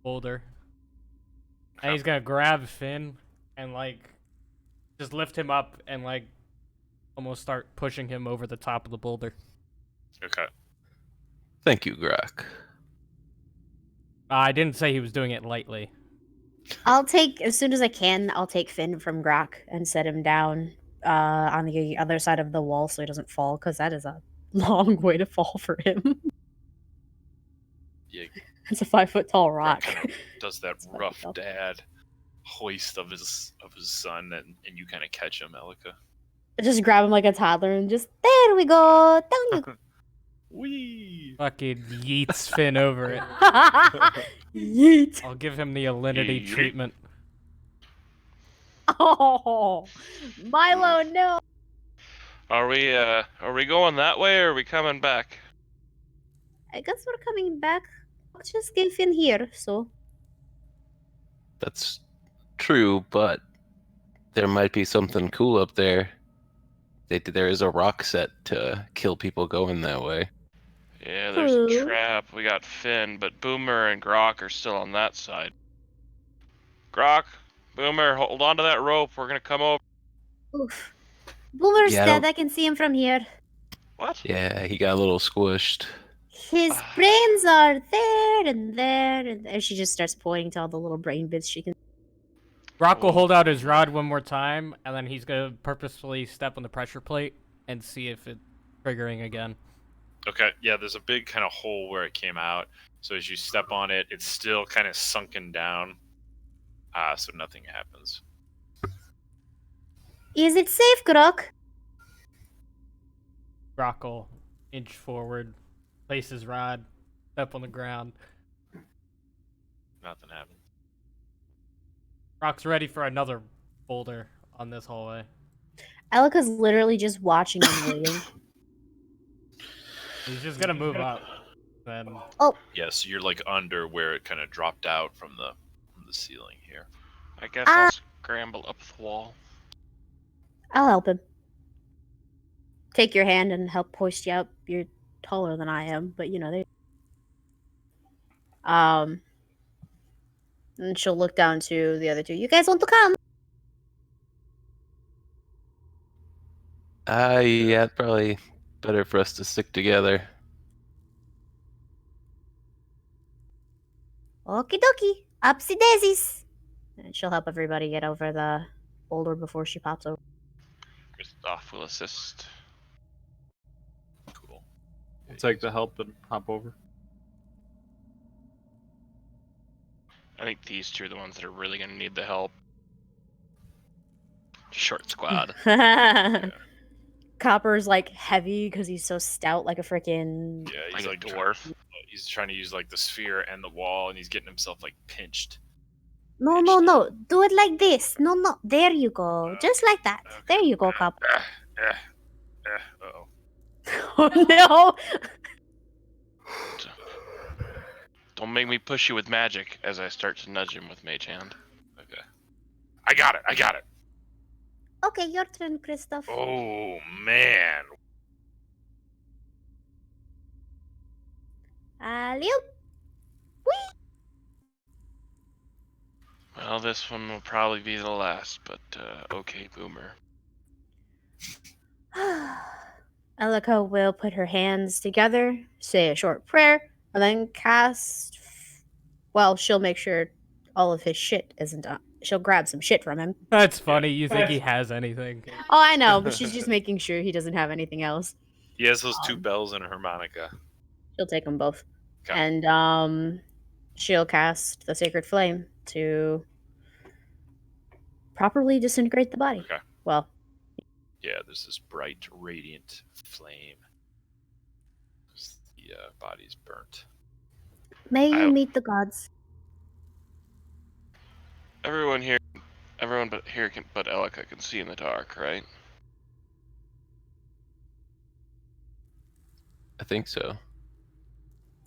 boulder. And Okay. he's gonna grab Finn and like just lift him up and like almost start pushing him over the top of the boulder. Okay. Thank you, Grok. I didn't say he was doing it lightly. I'll take, as soon as I can, I'll take Finn from Grok and set him down on the other side of the wall so he doesn't fall, because that is a long way to fall for him. Yeah. It's a 5 foot tall Grok rock. kind of does that It's fucking rough tough. dad hoist of his son, and you kind of catch him, Elika. I just grab him like a toddler and just, there we go. Down you go. Wee. Fucking yeets Finn over it. Yeet. I'll give him the alinity Yeet. treatment. Oh, Milo, no. Are we going that way or are we coming back? I guess we're coming back. I'll just give Finn here, so. That's true, but there might be something cool up there. There is a rock set to kill people going that way. Yeah, there's a True. trap. We got Finn, but Boomer and Grok are still on that side. Grok, Boomer, hold on to that rope. We're gonna come over. Oof. Boomer's Yeah, I dead. don't- I can see him from here. What? Yeah, he got a little squished. His brains are there and there, and there. She just starts pointing to all the little brain bits she can. Grok will Ooh. hold out his rod one more time, and then he's gonna purposefully step on the pressure plate and see if it's triggering again. Okay, yeah, there's a big kind of hole where it came out. So as you step on it, it's still kind of sunken down. So nothing happens. Is it safe, Grok? Grok will inch forward, place his rod, step on the ground. Nothing happens. Grok's ready for another boulder on this hallway. Elika's literally just watching and waiting. He's just gonna move up. Then Yeah, so you're like under where it kind of dropped out from the ceiling here. I guess I'll scramble up the wall. I'll help him. Take your hand and help hoist you up. You're taller than I am, but you know they. And she'll look down to the other two. You guys want to come? Yeah, probably better for us to stick together. Okie dokie. Upsy daisies. And she'll help everybody get over the boulder before she pops over. Christoph will assist. Cool. We'll take the help and hop over. I think these two are the ones that are really going to need the help. Short squad. Copper's like heavy because he's so stout, like a freaking. Yeah, Like he's a like dwarf. He's trying to use like the sphere and the wall, and he's getting himself like pinched. No, no, no. Do it like this. No, no. There you go. Just like that. Okay. There you go, Copper. Uh-oh. Oh no. Don't make me push you with magic as I start to nudge him with Mage Hand. Okay. I got it. Okay, your turn, Christoph. Oh, man. Alley-oop. Well, this one will probably be the last, but okay, Boomer. Elika will put her hands together, say a short prayer, and then cast. Well, she'll make sure all of his shit isn't on. She'll grab some shit from him. That's funny. You think he has anything? Oh, I know, but she's just making sure he doesn't have anything else. He has those two bells and a harmonica. She'll take them both. Okay. And she'll cast the Sacred Flame to properly disintegrate the body. Okay. Well, Yeah, there's this bright, radiant flame. The body's burnt. may you meet the gods. Everyone but Elika can see in the dark, right? I think so.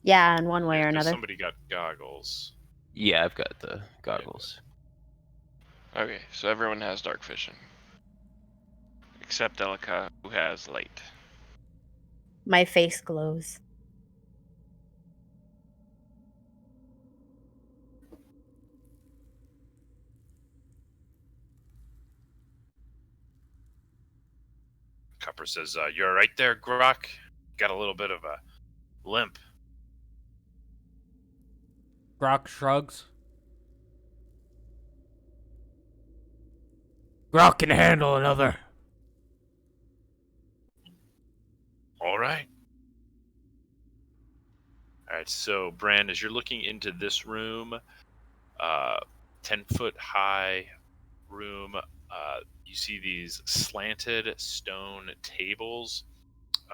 Yeah, in one way or 'Cause another. Somebody got goggles. Yeah, I've got the goggles. Okay, so everyone has dark vision. Except Elika, who has light. My face glows. Copper says, "You're right there, Grok. Got a little bit of a limp." Grok shrugs. Grok can handle another. All right. All right. So, Brand, as you're looking into this room, 10-foot high room, you see these slanted stone tables,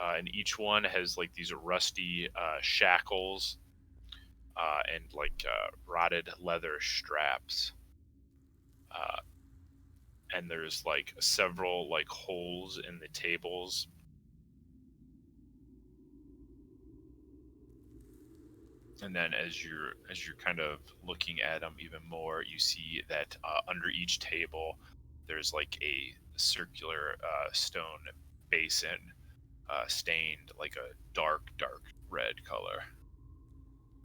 and each one has like these rusty shackles and like rotted leather straps. And there's like several like holes in the tables. And then as you're kind of looking at them even more, you see that under each table there's like a circular stone basin stained like a dark red color.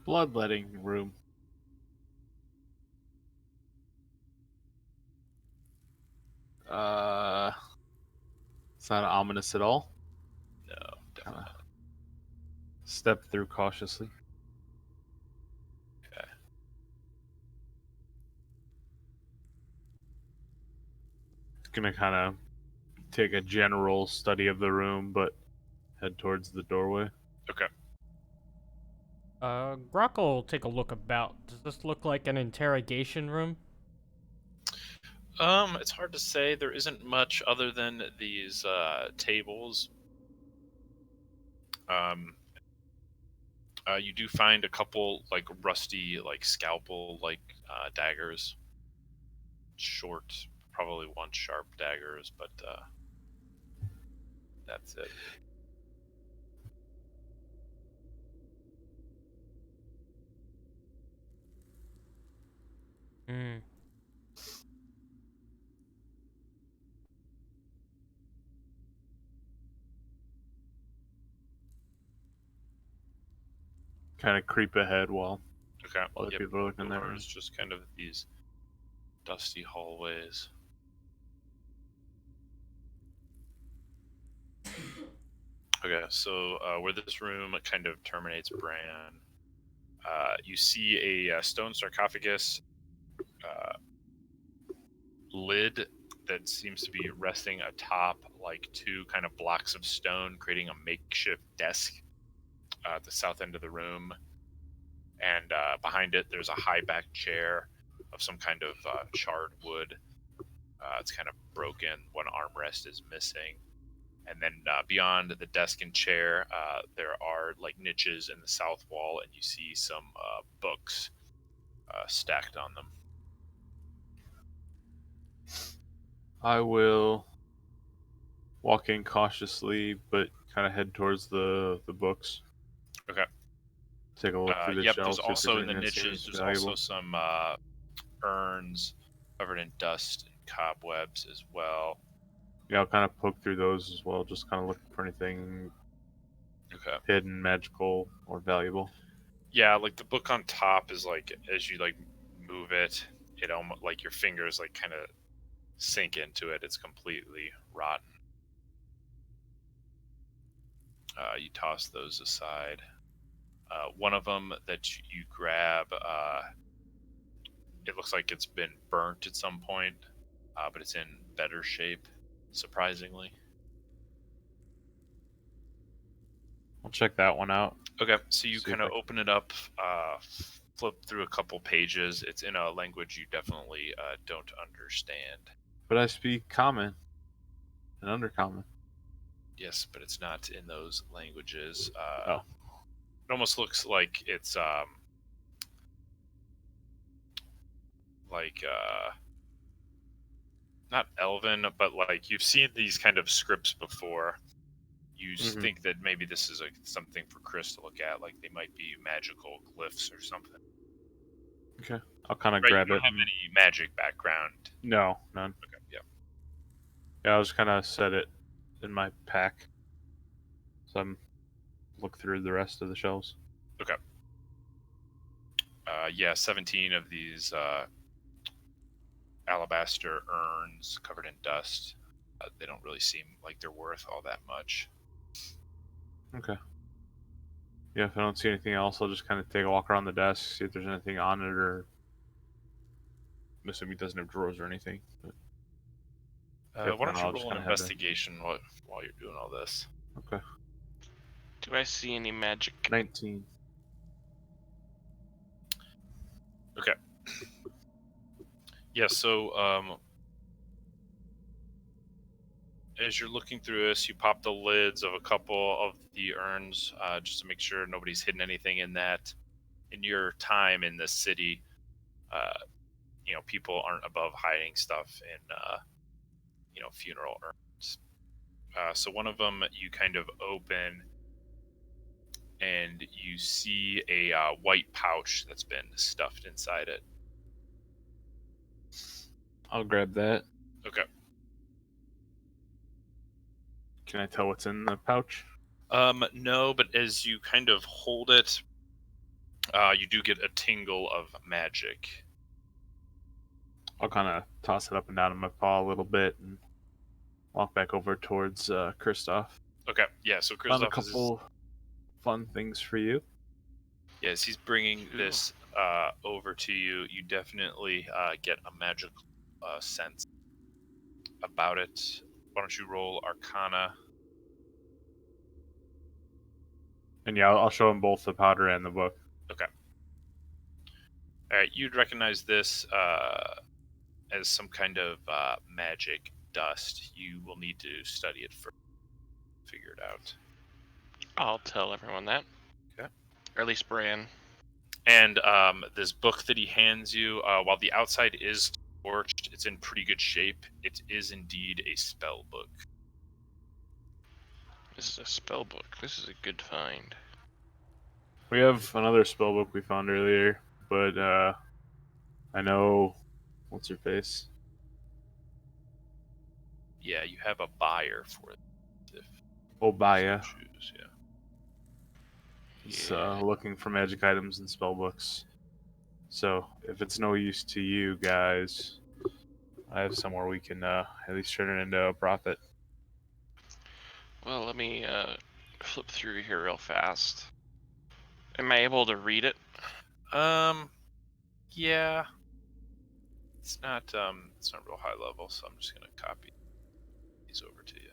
Bloodletting room. It's not ominous at all. No, definitely not. Step through cautiously. Okay. Gonna kind of take a general study of the room, but head towards the doorway. Okay. Grok will take a look about. Does this look like an interrogation room? It's hard to say. There isn't much other than these tables. You do find a couple like rusty like scalpel like daggers. Short, probably one sharp daggers, but that's it. Hmm. Kind of creep ahead while Okay. other people are looking there. Doors, just kind of these dusty hallways. Okay, so where this room kind of terminates, Bran, you see a stone sarcophagus lid that seems to be resting atop like two kind of blocks of stone, creating a makeshift desk at the south end of the room. And behind it, there's a high back chair of some kind of charred wood. It's kind of broken. One armrest is missing. And then beyond the desk and chair, there are like niches in the south wall, and you see some books stacked on them. I will walk in cautiously, but kind of head towards the books. Okay. Take a look through the Yep, shelves. there's see if also in the anything that seems niches, there's valuable. also some urns covered in dust and cobwebs as well. Yeah, I'll kind of poke through those as well, just kind of looking for anything Okay. hidden, magical, or valuable. Yeah, like the book on top is like, as you like move it, it almost like your fingers like kind of sink into it. It's completely rotten. You toss those aside. One of them that you grab, it looks like it's been burnt at some point, but it's in better shape, surprisingly. I'll check that one out. Okay, so you See if kind of I- open it up, flip through a couple pages. It's in a language you definitely don't understand. But I speak common and undercommon. Yes, but it's not in those languages. Oh. It almost looks like it's like not Elven, but like you've seen these kind of scripts before. You just Mhm. think that maybe this is something for Chris to look at, like they might be magical glyphs or something. Okay. I'll kind of Right, grab you don't it. have any magic background. No, none. Okay, yeah. Yeah, I'll just kind of set it in my pack. So I'm look through the rest of the shelves. Okay. Yeah, 17 of these alabaster urns covered in dust. They don't really seem like they're worth all that much. Okay. Yeah, if I don't see anything else, I'll just kind of take a walk around the desk, see if there's anything on it, or I'm assuming it doesn't have drawers or anything. But if Why not, don't you I'll just roll an kind of head in. investigation while you're doing all this? Okay. Do I see any magic? 19. Okay. Yeah, so as you're looking through this, you pop the lids of a couple of the urns just to make sure nobody's hidden anything in that. In your time in this city, people aren't above hiding stuff in, funeral urns. So one of them you kind of open, and you see a white pouch that's been stuffed inside it. I'll grab that. Okay. Can I tell what's in the pouch? No, but as you kind of hold it, you do get a tingle of magic. I'll kind of toss it up and down in my paw a little bit and walk back over towards Kristoff. Okay, yeah, so Found a Kristoff is... couple fun things for you. Yes, he's bringing Cool. this over to you. You definitely get a magical sense about it. Why don't you roll Arcana? And yeah, I'll show them both the powder and the book. Okay. All right, you'd recognize this as some kind of magic dust. You will need to study it first, figure it out. I'll tell everyone that. Okay. Or at least Bran. And this book that he hands you, while the outside is torched, it's in pretty good shape. It is indeed a spell book. This is a spell book. This is a good find. We have another spell book we found earlier, but I know what's her face. Yeah, you have a buyer for it. If Obaya you choose, yeah. is Yeah. looking for magic items and spell books. So if it's no use to you guys, I have somewhere we can at least turn it into a profit. Well, let me flip through here real fast. Am I able to read it? Yeah. It's not real high level, so I'm just gonna copy these over to you.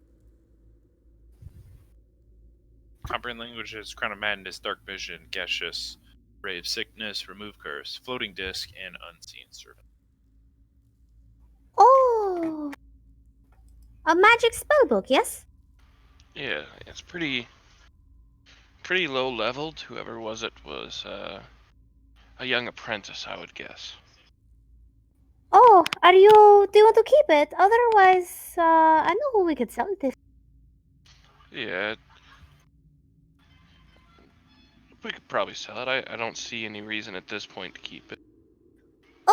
Comprehend languages, crown of madness, dark vision, gaseous, ray of sickness, remove curse, floating disc, and unseen servant. Oh, a magic spellbook, yes? Yeah, it's pretty low leveled. Whoever was a young apprentice, I would guess. Oh, do you want to keep it? Otherwise, I know who we could sell it to. Yeah, we could probably sell it. I don't see any reason at this point to keep it.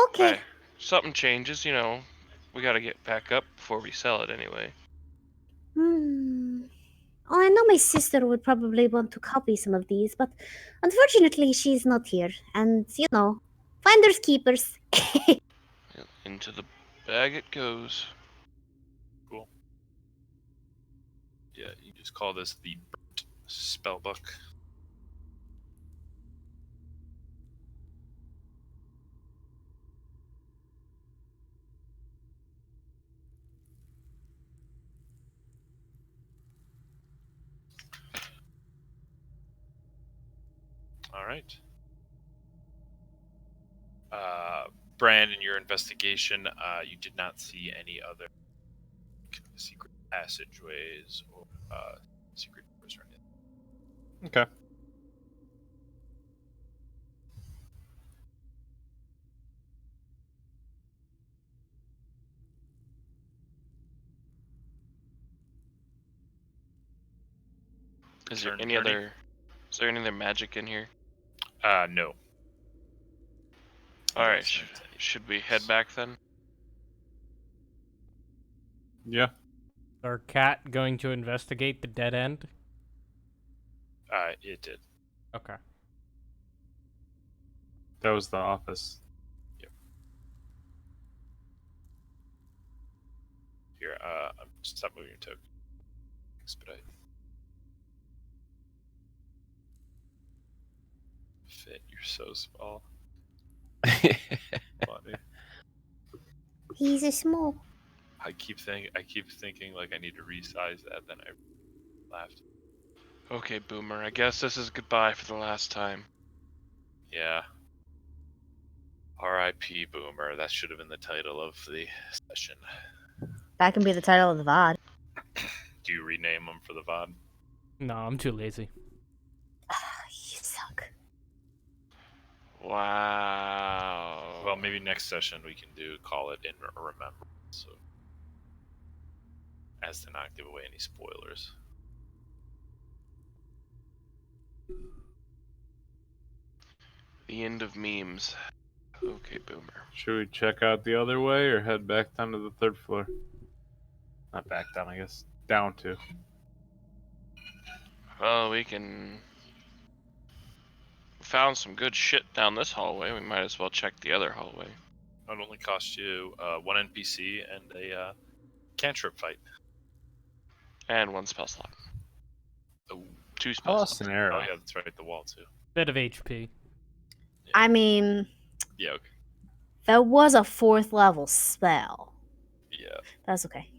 Okay. Hey, something changes, we gotta get back up before we sell it anyway. Oh, I know my sister would probably want to copy some of these, but unfortunately she's not here. And, finders keepers. Into the bag it goes. Cool. Yeah, you just call this the burnt spellbook. All right. Brand, in your investigation, you did not see any other secret passageways or secret doors or anything. Okay. Is there Turn any journey. other magic in here? No. All You right, don't sense anything should we else. head back then? Yeah. Is our cat going to investigate the dead end? It did. Okay. That was the office. Here, stop moving your token. Expedite. Fit, you're so small. Funny. He's a small. I keep thinking like I need to resize that, then I laughed. Okay, Boomer, I guess this is goodbye for the last time. Yeah. R.I.P. Boomer. That should have been the title of the session. That can be the title of the VOD. Do you rename them for the VOD? No, I'm too lazy. You suck. Wow. Well, maybe next session we can call it in remembrance, so as to not give away any spoilers. The end of memes. Okay, Boomer. Should we check out the other way or head back down to the third floor? Not back down, I guess. Down to. Well, we found some good shit down this hallway. We might as well check the other hallway. It only cost you one NPC and a cantrip fight. And one spell slot. Oh, 2 I spell lost slots. an arrow. oh yeah, that's right. The wall too. Bit of HP. I mean, Yeah. Okay. that was a 4th level spell. Yeah. That's okay.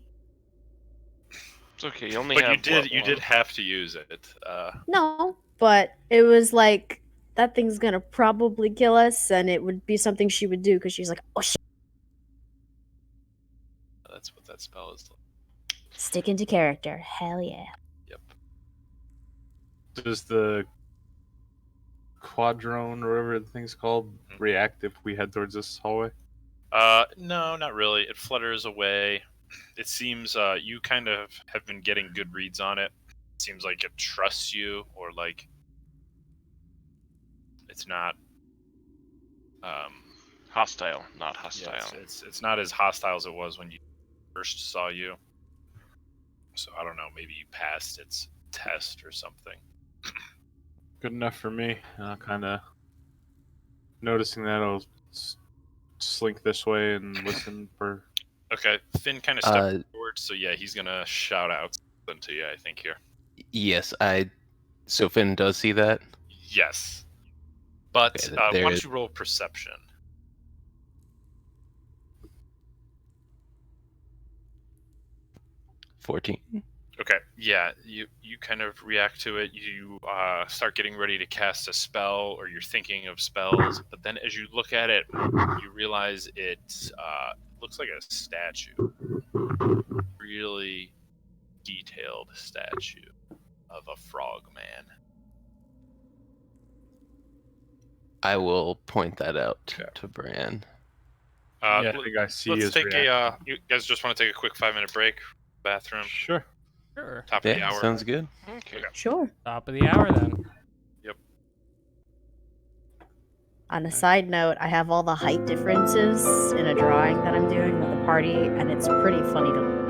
It's okay, you only But have you did one? have to use it. No, but it was like, that thing's gonna probably kill us, and it would be something she would do, because she's like, oh shit. That's what that spell is. Stick into character. Hell yeah. Yep. Does the quadrone or whatever the thing's called react if we head towards this hallway? No, not really. It flutters away. It seems you kind of have been getting good reads on it. It seems like it trusts you, or like it's not Hostile, not hostile. yeah, it's not as hostile as it was when you first saw you. So I don't know, maybe you passed its test or something. Good enough for me. Kind of noticing that I'll slink this way and listen for. Okay, Finn kind of stepped forward, so yeah, he's gonna shout out something to you, I think, here. Yes, I So Finn does see that? Yes. But Okay, why there don't is- you roll perception? 14. Okay, yeah, you kind of react to it. You start getting ready to cast a spell, or you're thinking of spells. But then, as you look at it, you realize it looks like a statue, really detailed statue of a frog man. I will point that out Okay. to Bran. Yeah, I let- think I see Let's his take reaction. you guys just want to take a quick 5-minute break? Bathroom, Sure. Sure. top of the Yeah, hour. sounds good. Okay. Sure. Top of the hour then. On a side note, I have all the height differences in a drawing that I'm doing with the party, and it's pretty funny to look.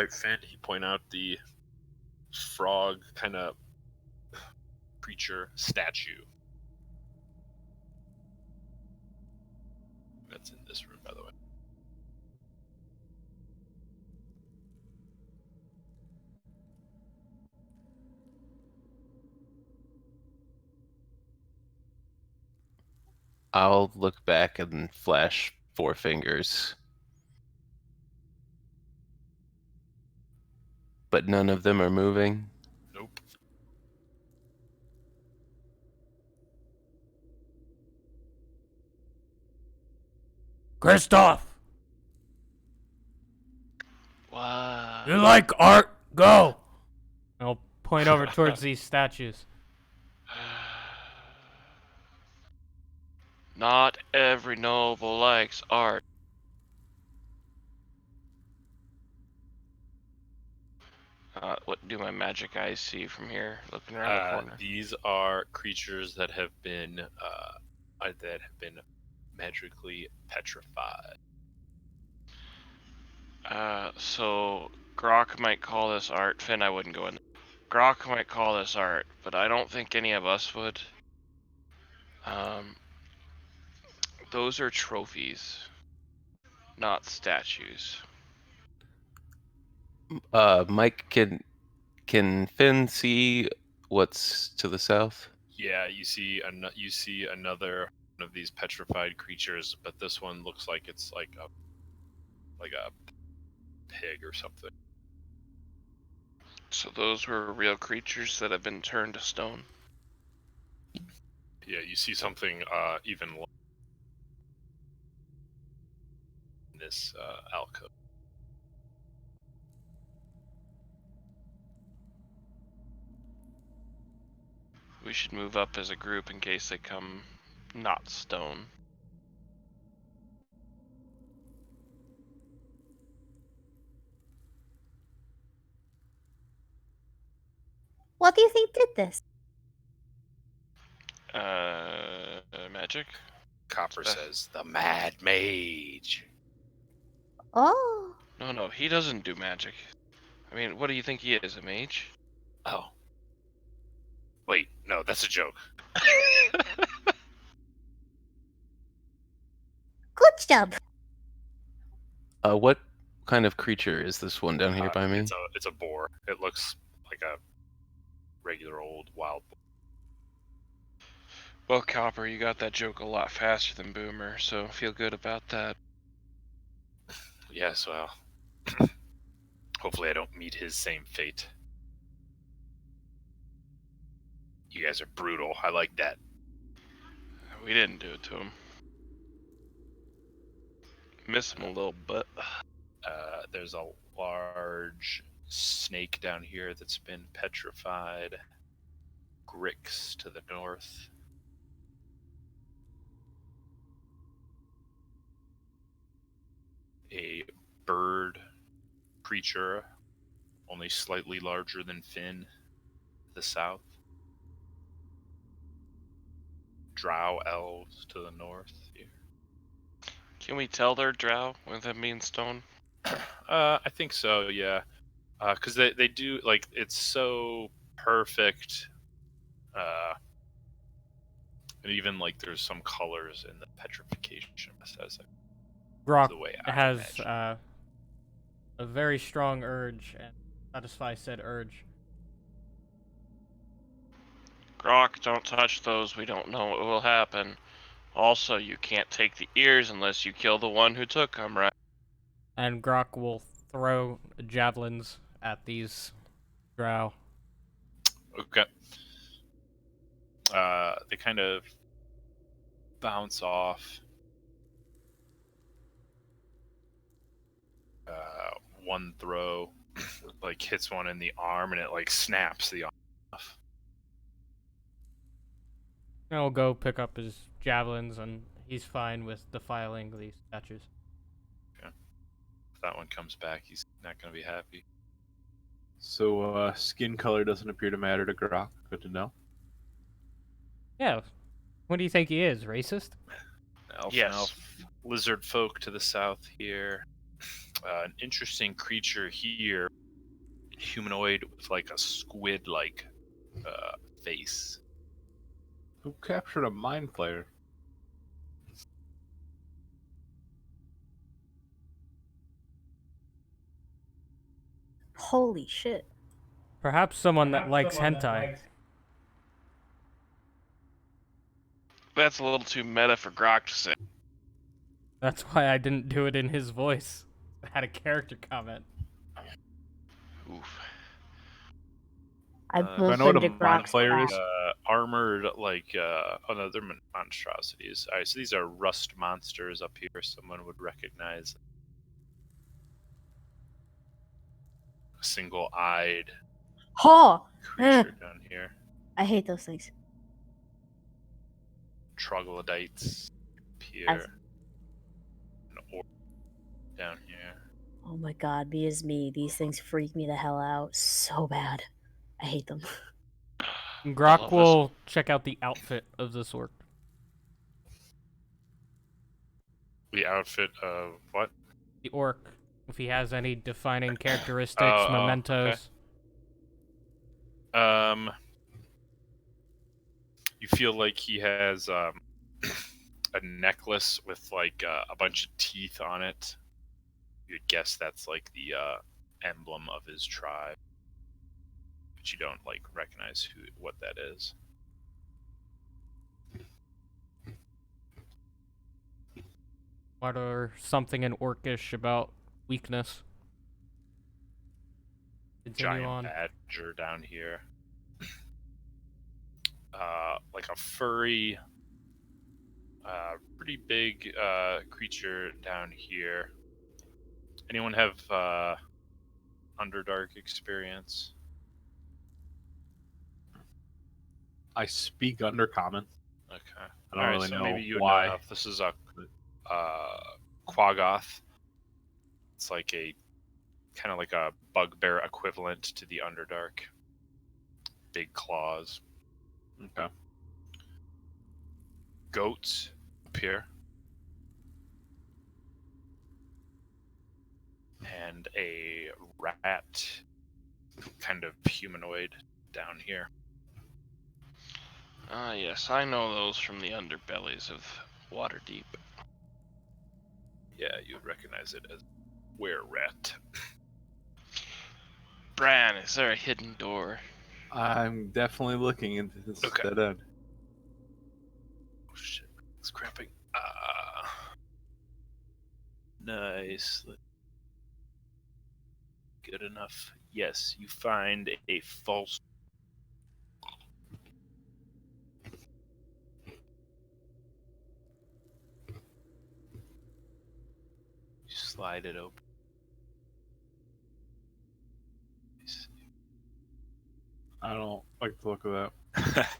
right, Finn. You point out the frog kind of creature statue. That's in this room, by the way. I'll look back and flash 4 fingers. But none of them are moving. Nope. Kristoff, Wow. you like art? Go. I'll point over towards these statues. Not every noble likes art. What do my magic eyes see from here, looking around the corner? These are creatures that have been magically petrified. So Grok might call this art. Finn, I wouldn't go in. Grok might call this art, but I don't think any of us would. Those are trophies, not statues. Mike, can Finn see what's to the south? Yeah, you see another one of these petrified creatures, but this one looks like it's like a pig or something. So those were real creatures that have been turned to stone. Yeah, you see something even in this alcove. We should move up as a group in case they come not stone. What do you think did this? Magic? Copper Uh. says the Mad Mage. Oh, No, he doesn't do magic. I mean, what do you think he is, a mage? Oh. Wait, no, that's a joke. good job. What kind of creature is this one down here by me? It's a boar. It looks like a regular old wild boar. Well, Copper, you got that joke a lot faster than Boomer, so feel good about that. Yes, well, hopefully I don't meet his same fate. You guys are brutal. I like that. We didn't do it to him. Miss him a little bit. There's a large snake down here that's been petrified. Grix to the north. A bird creature, only slightly larger than Finn, to the south. Drow elves to the north here. Can we tell they're drow with them being stone? I think so, yeah. Because they do, like, it's so perfect. And even, like, there's some colors in the petrification process. Grok The way I has imagine. a very strong urge, and satisfy said urge. Grok, don't touch those. We don't know what will happen. Also, you can't take the ears unless you kill the one who took them, right? And Grok will throw javelins at these drow. Okay. They kind of bounce off. One throw, like, hits one in the arm, and it, like, snaps the arm off. And he'll go pick up his javelins, and he's fine with defiling these statues. If that one comes back, he's not going to be happy. So, skin color doesn't appear to matter to Grok. Good to know. Yeah. What do you think he is, racist? Elf Yes. and elf lizard folk to the south here. an interesting creature here, humanoid with like a squid-like face. Who captured a mind flayer? Holy shit. Perhaps someone that likes hentai. That's a little too meta for Grok to say. That's why I didn't do it in his voice. I had a character comment. Oof. I Uh, bumped I know what a into mind Grok's flayer back. is? Armored, like, oh no, they're monstrosities. Alright, so these are rust monsters up here. Someone would recognize a single-eyed Ha! creature down here. I hate those things. Troglodytes up here. I've- An orc down here. Oh my god, me is me. These things freak me the hell out so bad. I hate them. I Grok love will check out the outfit of this orc. The outfit of what? The orc, if he has any defining characteristics, okay. mementos. You feel like he has a necklace with like a bunch of teeth on it. You'd guess that's like the emblem of his tribe, but you don't like recognize what that is. What are something in orcish about weakness? Continue Giant on. badger down here. Like a furry, pretty big creature down here. Anyone have Underdark experience? I speak Undercommon. Okay. I don't Alright, really so know maybe you would why. know enough. This is a Quaggoth. It's like a kind of like a bugbear equivalent to the Underdark. Big claws. Okay. Goats up here. And a rat, kind of humanoid down here. Ah, yes, I know those from the underbellies of Waterdeep. Yeah, you would recognize it as were-rat. Bran, is there a hidden door? I'm definitely looking into this Okay. dead end. Oh shit, it's cramping. Nice. Good enough. Yes, you find a false. You slide it open. I don't like the look of that.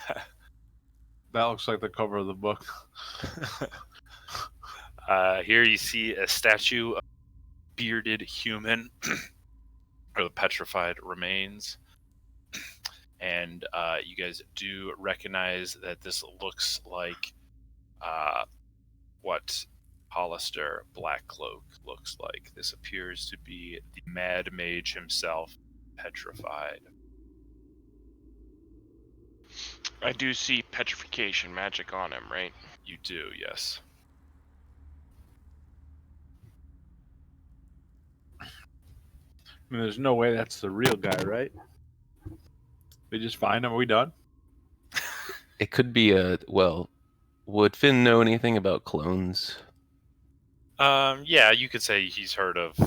That looks like the cover of the book. Here you see a statue of a bearded human, or the petrified remains. And you guys do recognize that this looks like what Hollister Blackcloak looks like. This appears to be the Mad Mage himself, petrified. I do see petrification magic on him, right? You do, yes. I mean, there's no way that's the real guy, right? We just find him. Are we done? It could be well, would Finn know anything about clones? Yeah, you could say he's heard of,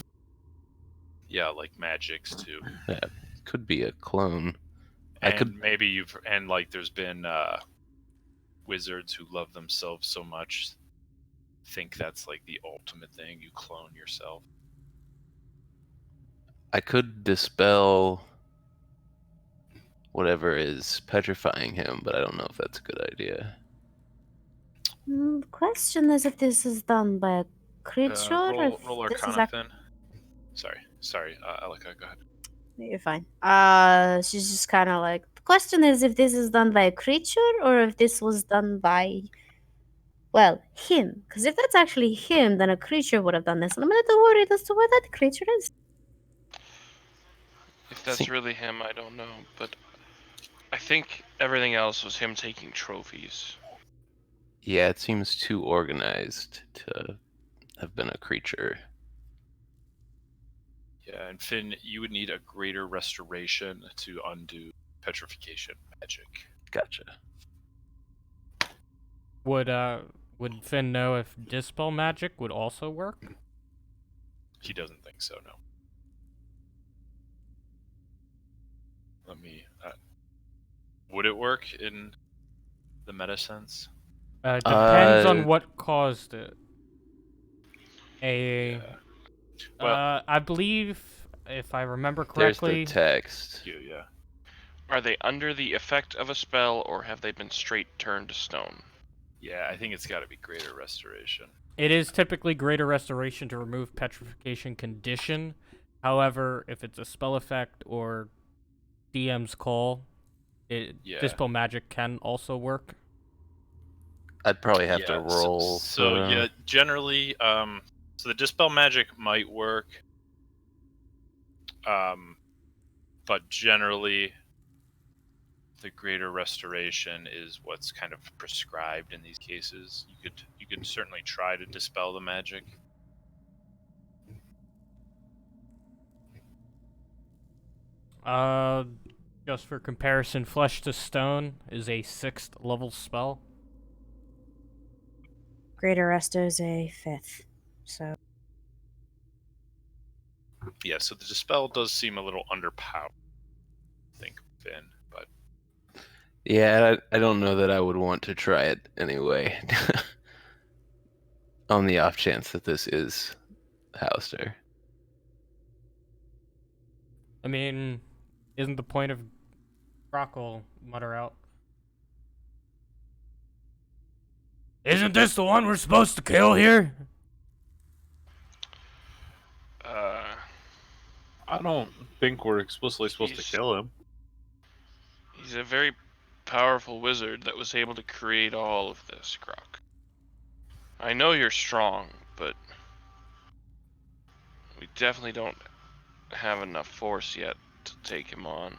like magics too. Could be a clone. And maybe there's been wizards who love themselves so much, think that's like the ultimate thing. You clone yourself. I could dispel whatever is petrifying him, but I don't know if that's a good idea. The question is if this is done by a creature or if Roll this is Arcana, Finn. Sorry, Elika, go ahead. You're fine. She's just kind of like, the question is if this is done by a creature or if this was done by Well, him. Because if that's actually him, then a creature would have done this. And I'm a little worried as to where that creature is. If that's really him, I don't know, but I think everything else was him taking trophies. Yeah, it seems too organized to have been a creature. Yeah, and Finn, you would need a greater restoration to undo petrification magic. Gotcha. Would Finn know if dispel magic would also work? He doesn't think so, no. Let me. Would it work in the meta sense? Depends on what caused it. Yeah. Well, I believe, if I remember There's correctly, the text. yeah. Are they under the effect of a spell, or have they been straight turned to stone? Yeah, I think it's got to be greater restoration. it is typically greater restoration to remove petrification condition. However, if it's a spell effect or DM's call, Yeah. dispel magic can also work. I'd probably have to Yeah, roll. So yeah, generally, so the dispel magic might work, but generally, the greater restoration is what's kind of prescribed in these cases. You could certainly try to dispel the magic. Just for comparison, Flesh to Stone is a 6th level spell. Greater Resto is a 5th. So. Yeah, so the dispel does seem a little underpowered, I think, Finn, but Yeah, I don't know that I would want to try it anyway. On the off chance that this is Houster. I mean, isn't the point of Grockle mutter out? Isn't this the one we're supposed to kill here? I don't think we're explicitly supposed to He's- kill him. He's a very powerful wizard that was able to create all of this, Croc. I know you're strong, but we definitely don't have enough force yet to take him on.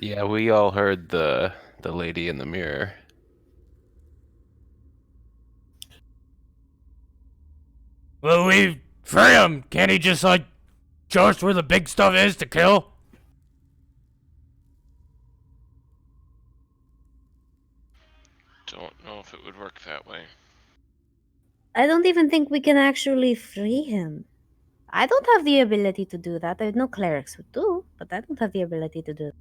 Yeah, we all heard the lady in the mirror. Well, we free him. Can't he just, like, show us where the big stuff is to kill? Don't know if it would work that way. I don't even think we can actually free him. I don't have the ability to do that. I know clerics who do, but I don't have the ability to do that.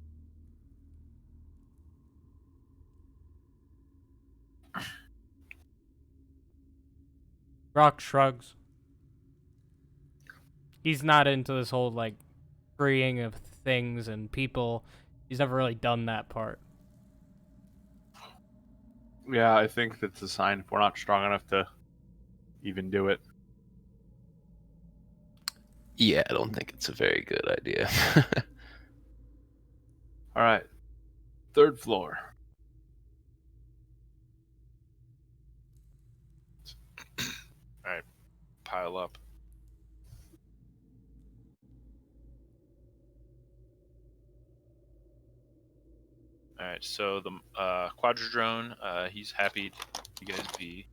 Rock shrugs. He's not into this whole, like, freeing of things and people. He's never really done that part. Yeah, I think that's a sign if we're not strong enough to even do it. Yeah, I don't think it's a very good idea. All right, 3rd floor. alright, pile up. Alright, so the Quadradrone, he's happy you guys be.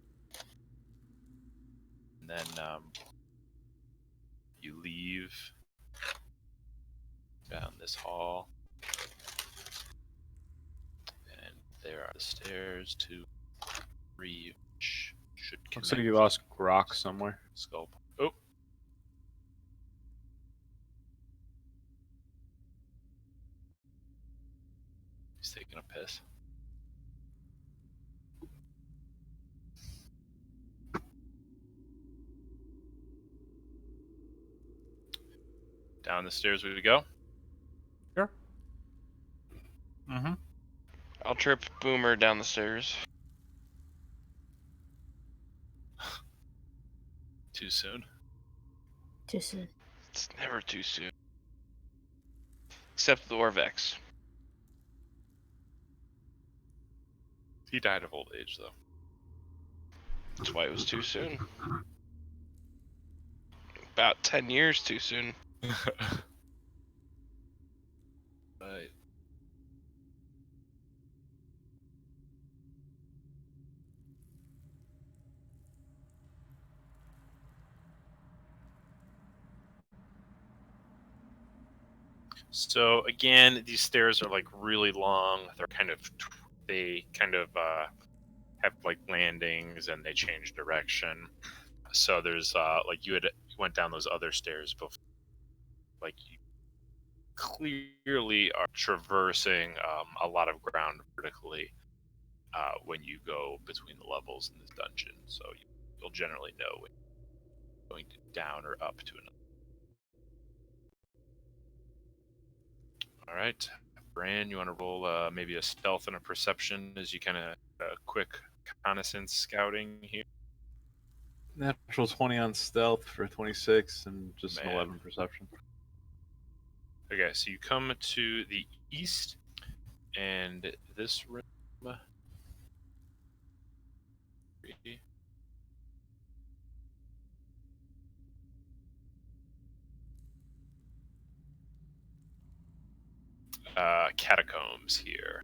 And then you leave down this hall. And there are the stairs to 3, which should Looks like connect you lost Grok somewhere. Skull. Oh. He's taking a piss. Down the stairs we go. Sure. Mm-hmm. I'll trip Boomer down the stairs. Too soon. Too soon. It's never too soon. Except the Orvex. He died of old age, though. That's why it was too soon. About 10 years too soon. Right. So again, these stairs are like really long. They kind of have like landings and they change direction. So there's like you went down those other stairs before, like you clearly are traversing a lot of ground vertically when you go between the levels in this dungeon. So you'll generally know when you're going down or up to another. All right, Bran, you want to roll maybe a stealth and a perception as you kind of quick reconnaissance scouting here? Natural 20 on stealth for 26 and just an Man. 11 perception. Okay, so you come to the east, and this room. Catacombs here.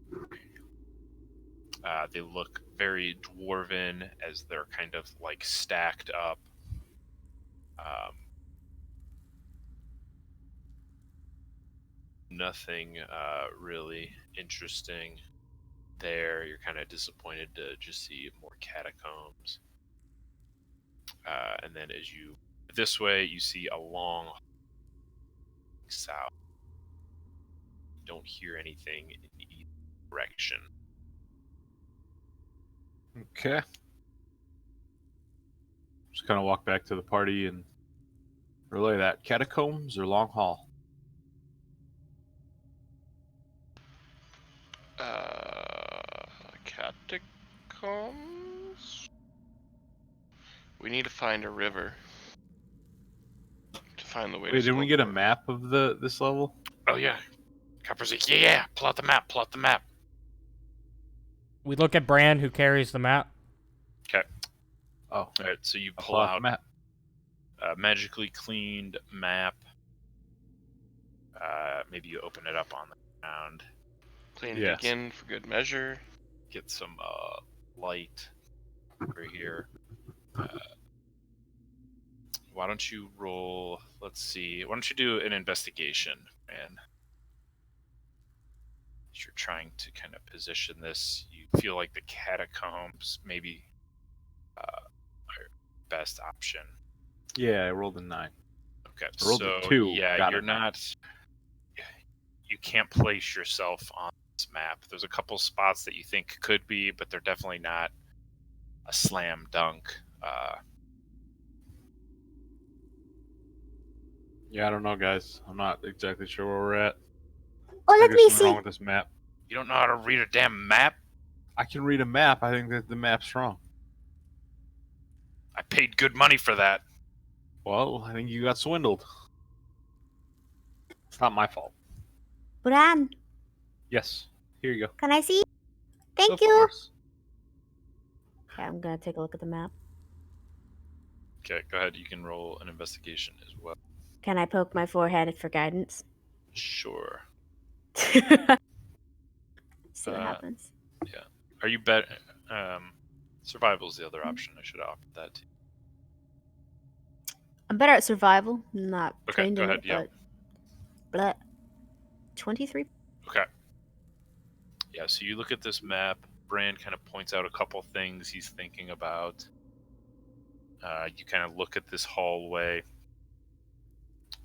They look very dwarven as they're kind of like stacked up. Nothing really interesting there. You're kind of disappointed to just see more catacombs. And then as you this way, you see a long south. You don't hear anything in either direction. Okay. Just kind of walk back to the party and relay that. Catacombs or long hall? Catacombs? We need to find a river to find the way Wait, to didn't we Skull get a Fort. map of this level? Oh yeah, Copper's like, yeah, pull out the map, pull out the map. We look at Bran, who carries the map. Okay. Oh, All right, so you I'll pull pull out the out map. a magically cleaned map. Maybe you open it up on the ground, Clean Yes. it again for good measure. get some light over here. Why don't you roll? Let's see. Why don't you do an investigation, man? As you're trying to kind of position this, you feel like the catacombs maybe are your best option. Yeah, I rolled a 9. Okay, I rolled so a 2. yeah, Got you're it. not. You can't place yourself on this map. There's a couple spots that you think could be, but they're definitely not a slam dunk. Yeah, I don't know, guys. I'm not exactly sure where we're at. Oh, I let think me there's something see. wrong with this map. You don't know how to read a damn map? I can read a map. I think that the map's wrong. I paid good money for that. Well, I think you got swindled. It's not my fault. Bran, Yes. Here you go. can I see? Thank Of you. course. Okay, I'm gonna take a look at the map. Okay, go ahead. You can roll an investigation as well. Can I poke my forehead for guidance? Sure. See what happens. Are you bet? Survival's the other option. I should have opted that too. I'm better at survival. I'm not Okay, trained go in ahead, it, yeah. but 23. Okay. Yeah, so you look at this map. Bran kind of points out a couple things he's thinking about. You kind of look at this hallway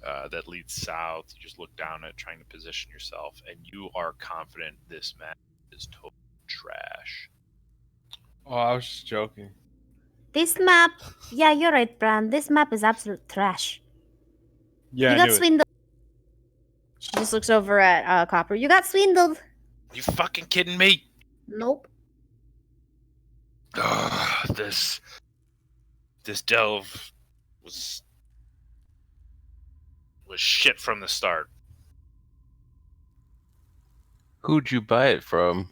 that leads south. You just look down it, trying to position yourself, and you are confident this map is total trash. Oh, I was just joking. This map, yeah, you're right, Bran. This map is absolute trash. Yeah, You I got knew it. swindled. She just looks over at Copper. You got swindled. You fucking kidding me? Nope. Ugh, this delve was shit from the start. Who'd you buy it from?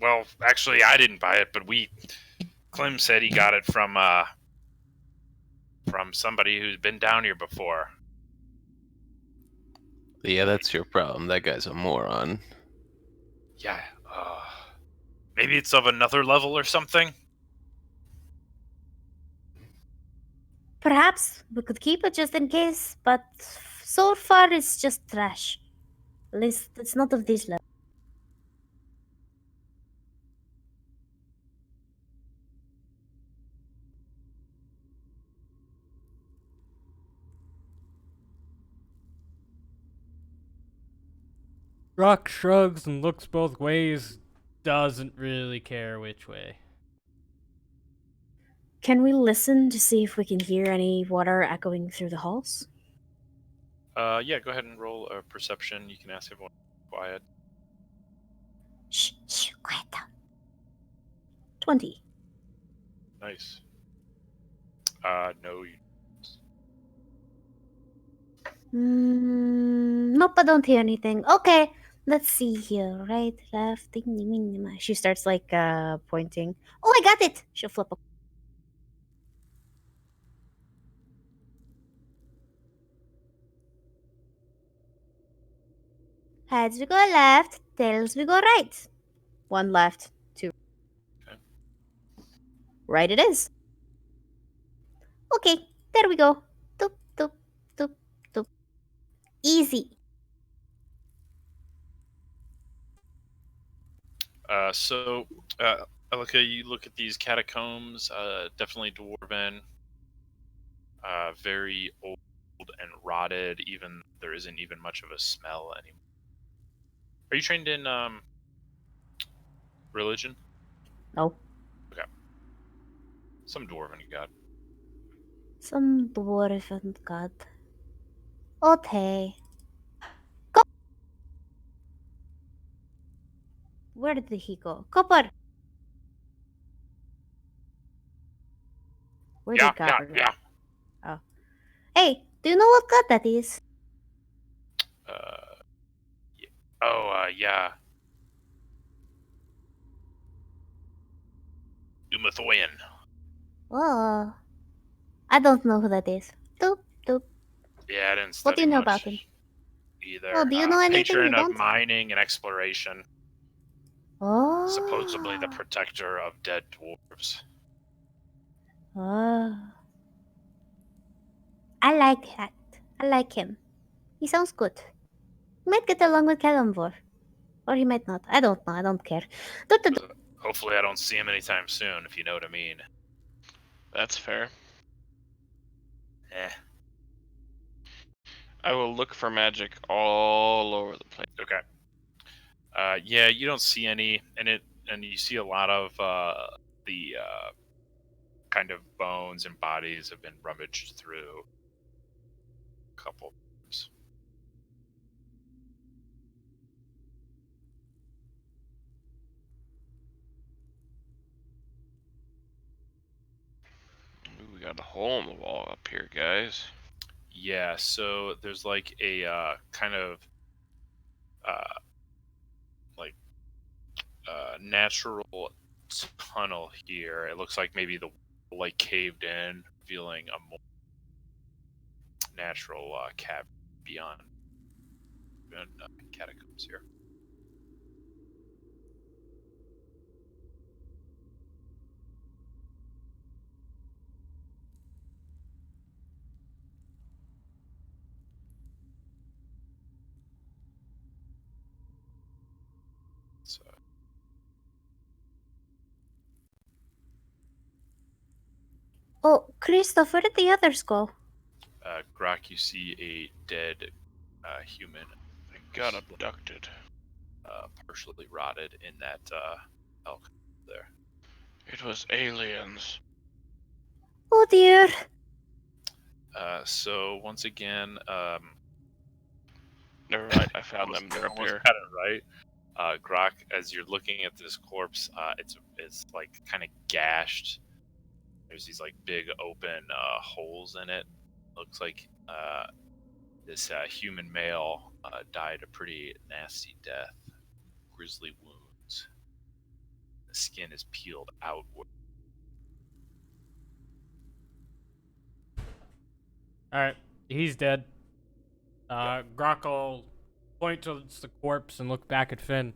Well, actually, I didn't buy it, but Clem said he got it from somebody who's been down here before. Yeah, that's your problem. That guy's a moron. Yeah. Maybe it's of another level or something. Perhaps we could keep it just in case, but so far it's just trash. At least it's not of this level. Rock shrugs and looks both ways, doesn't really care which way. Can we listen to see if we can hear any water echoing through the halls? Yeah, go ahead and roll a perception. You can ask everyone to be quiet. Shh, quiet down. 20. Nice. No, you. Nope, I don't hear anything. Okay, let's see here. Right, left. She starts like pointing. Oh, I got it. She'll flip. Heads we go left, tails we go right. One left, two. Okay. Right it is. Okay, there we go. Doop, doop, doop, doop. Easy. Elika, you look at these catacombs, definitely dwarven, very old and rotted, even there isn't even much of a smell anymore. Are you trained in religion? No. Okay. Some dwarven god. Some dwarven god. Okay. Go. Where did he go? Copper. Where did Copper go? Oh. Hey, do you know what god that is? Yeah. Oh, yeah. Umathoyan. Oh. I don't know who that is. Doop, doop. Yeah, I didn't study What do you know much about him? either. Oh, do you know anything Patron you of don't? mining and exploration. Oh. Supposedly the protector of dead dwarves. Oh. I like that. I like him. He sounds good. He might get along with Kalamvor. Or he might not. I don't know. I don't care. Hopefully I don't see him anytime soon, if you know what I mean. That's fair. Eh. I will look for magic all over the place. Okay. Yeah, you don't see any, and you see a lot of the kind of bones and bodies have been rummaged through a couple times. Ooh, we got a hole in the wall up here, guys. Yeah, so there's like a kind of like natural tunnel here. It looks like maybe the wall, like caved in, revealing a more natural cavern beyond catacombs here. So, Oh, Christoph, where did the others go? Grok, you see a dead human. I got abducted. Partially rotted in that elk there. It was aliens. Oh dear. So once again, Never mind, I found them. They're up almost here. got it right. Grok, as you're looking at this corpse, it's like kind of gashed. There's these like big open holes in it. Looks like this human male died a pretty nasty death, grisly wounds. The skin is peeled outward. All right, he's dead. Grok will point towards the corpse and look back at Finn.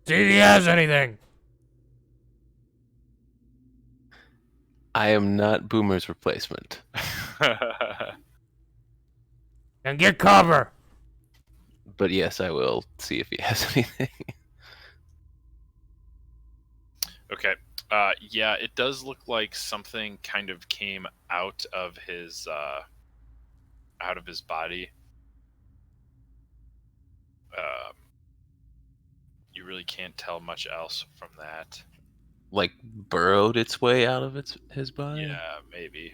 See if he has anything. I am not Boomer's replacement. And get cover. But yes, I will see if he has anything. Okay. Yeah, it does look like something kind of came out of his body. You really can't tell much else from that. Like burrowed its way out of his body? Yeah, maybe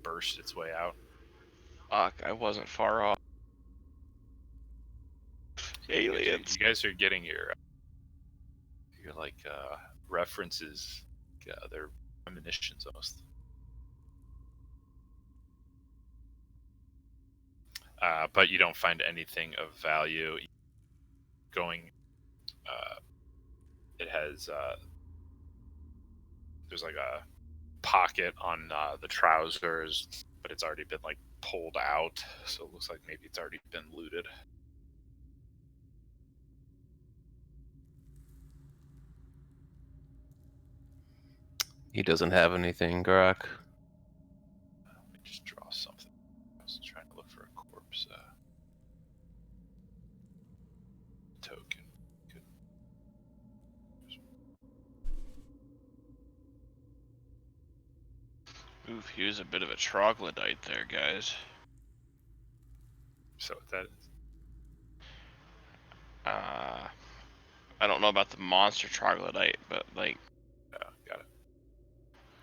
burst its way out. Fuck, I wasn't far off. Aliens. You guys are getting your like references. They're premonitions almost. But you don't find anything of value. Going, it has there's like a pocket on the trousers, but it's already been like pulled out, so it looks like maybe it's already been looted. He doesn't have anything, Grok. Let me just draw something. I was trying to look for a corpse token. Good. Oof, he was a bit of a troglodyte there, guys. So that is. I don't know about the monster troglodyte, but like Got it.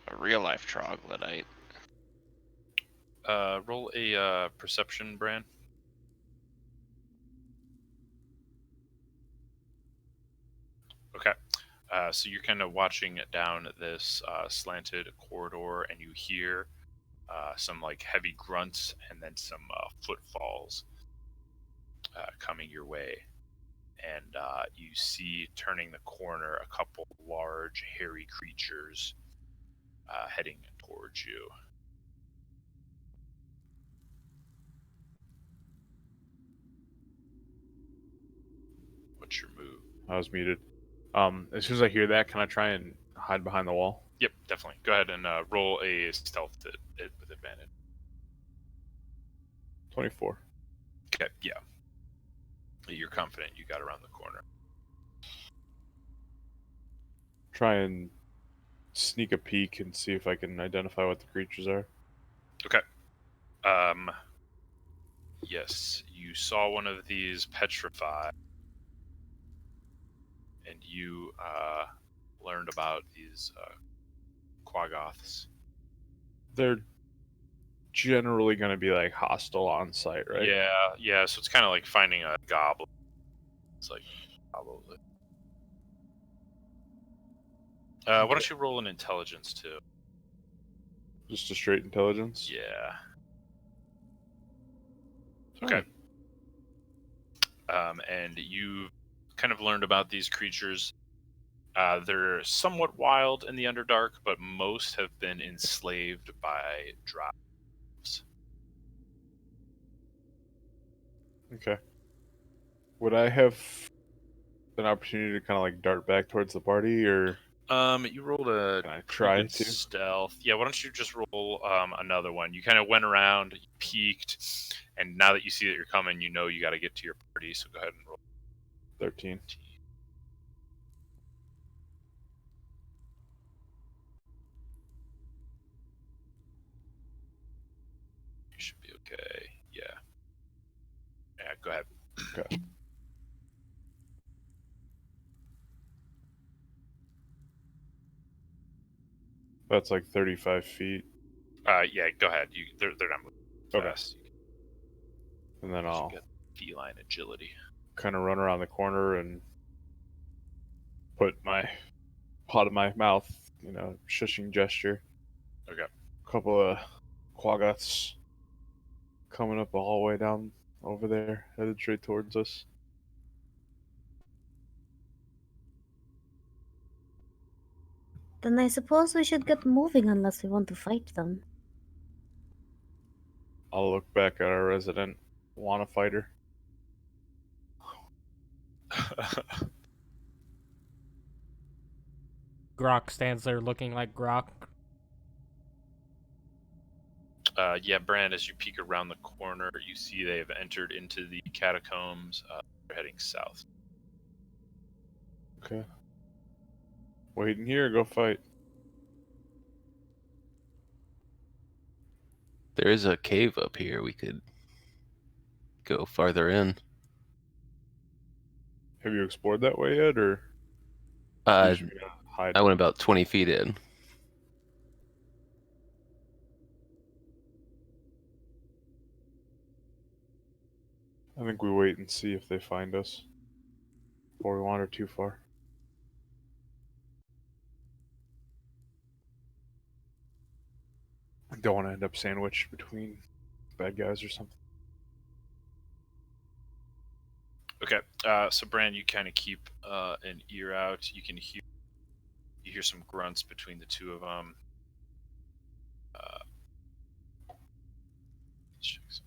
a real life troglodyte. Roll a perception, Bran. Okay. So you're kind of watching down this slanted corridor, and you hear some like heavy grunts and then some footfalls coming your way. And you see, turning the corner, a couple large, hairy creatures heading towards you. What's your move? I was muted. As soon as I hear that, can I try and hide behind the wall? Yep, definitely. Go ahead and roll a stealth with advantage. 24. Okay, yeah. You're confident you got around the corner. Try and sneak a peek and see if I can identify what the creatures are. Okay. Yes, you saw one of these petrify, and you learned about these quaggoths. They're generally going to be like hostile on site, right? Yeah. So it's kind of like finding a goblin. It's like probably. Why don't you roll an intelligence too? Just a straight intelligence? Yeah. Okay. And you kind of learned about these creatures. They're somewhat wild in the Underdark, but most have been enslaved by drows. Okay. Would I have an opportunity to kind of like dart back towards the party, or You rolled a can I pretty try good to? stealth. Yeah, why don't you just roll another one? You kind of went around, you peeked, and now that you see that you're coming, you know you got to get to your party. So go ahead and roll. 13. You should be okay. Yeah. Yeah. Go ahead. Okay. That's like 35 feet. Yeah. Go ahead. They're not moving Okay. fast. And then You should I'll get feline agility. kind of run around the corner and put my pot in my mouth, shushing gesture. Okay. A couple of quaggoths coming up the hallway down over there, headed straight towards us. Then I suppose we should get moving unless we want to fight them. I'll look back at our resident wanna fighter. Grok stands there looking like Grok. Yeah, Brand, as you peek around the corner, you see they have entered into the catacombs. They're heading south. Okay. Wait in here, go fight. There is a cave up here. We could go farther in. Have you explored that way yet, or Uh, you just gonna hide? I went about 20 feet in. I think we wait and see if they find us before we wander too far. I don't want to end up sandwiched between bad guys or something. Okay, so Brand, you kind of keep an ear out. You can hear some grunts between the two of them. Let's check something.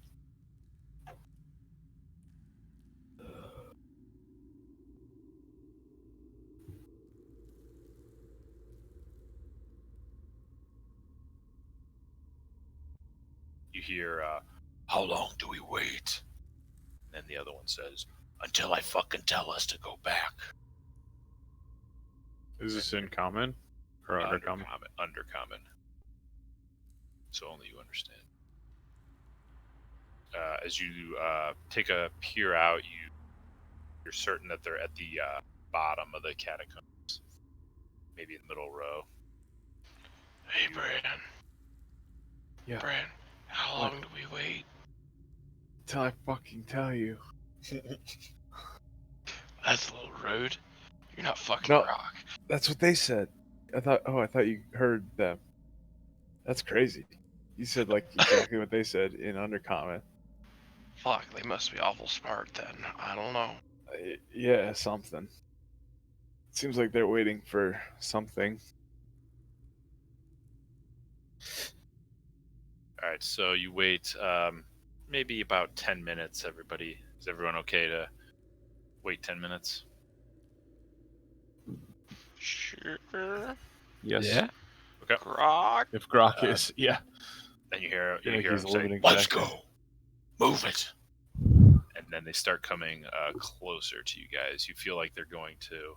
You hear, "How long do we wait?" And then the other one says, "Until I fucking tell us to go back." Is this in common or undercommon? Undercommon. So only you understand. As you take a peer out, you're certain that they're at the bottom of the catacombs, maybe in the middle row. Hey, Bran. Yeah. Bran, how What? long do we wait? Till I fucking tell you. That's a little rude. You're not fucking No. Grok. That's what they said. I thought you heard them. That's crazy. You said like exactly what they said in undercommon. Fuck, they must be awful smart then. I don't know. Yeah, something. Seems like they're waiting for something. All right, so you wait maybe about 10 minutes, everybody. Is everyone okay to wait 10 minutes? Sure. Yes. Yeah. Okay. Grok. If Grok is, yeah. Then you hear Feel like him he's a say, limiting "Let's factor." go! Move it!" And then they start coming closer to you guys. You feel like they're going to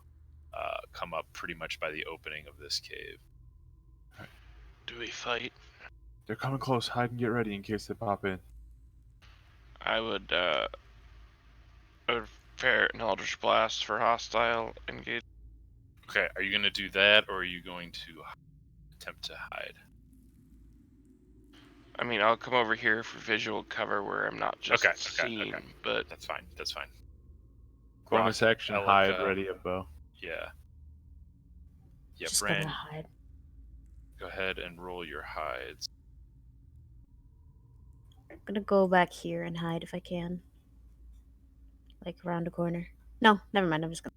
come up pretty much by the opening of this cave. Do we fight? They're coming close. Hide and get ready in case they pop in. I would prepare an Eldritch Blast for hostile engage. Okay, are you going to do that, or are you going to attempt to hide? I mean, I'll come over here for visual cover where I'm not just Okay, seen, but That's fine. That's fine. Bonus Grok, action, Ellica, hide, ready a bow. Yeah. Yeah, Just Bran, gonna hide. go ahead and roll your hides. I'm gonna go back here and hide if I can. Like around the corner. No, never mind. I'm just gonna.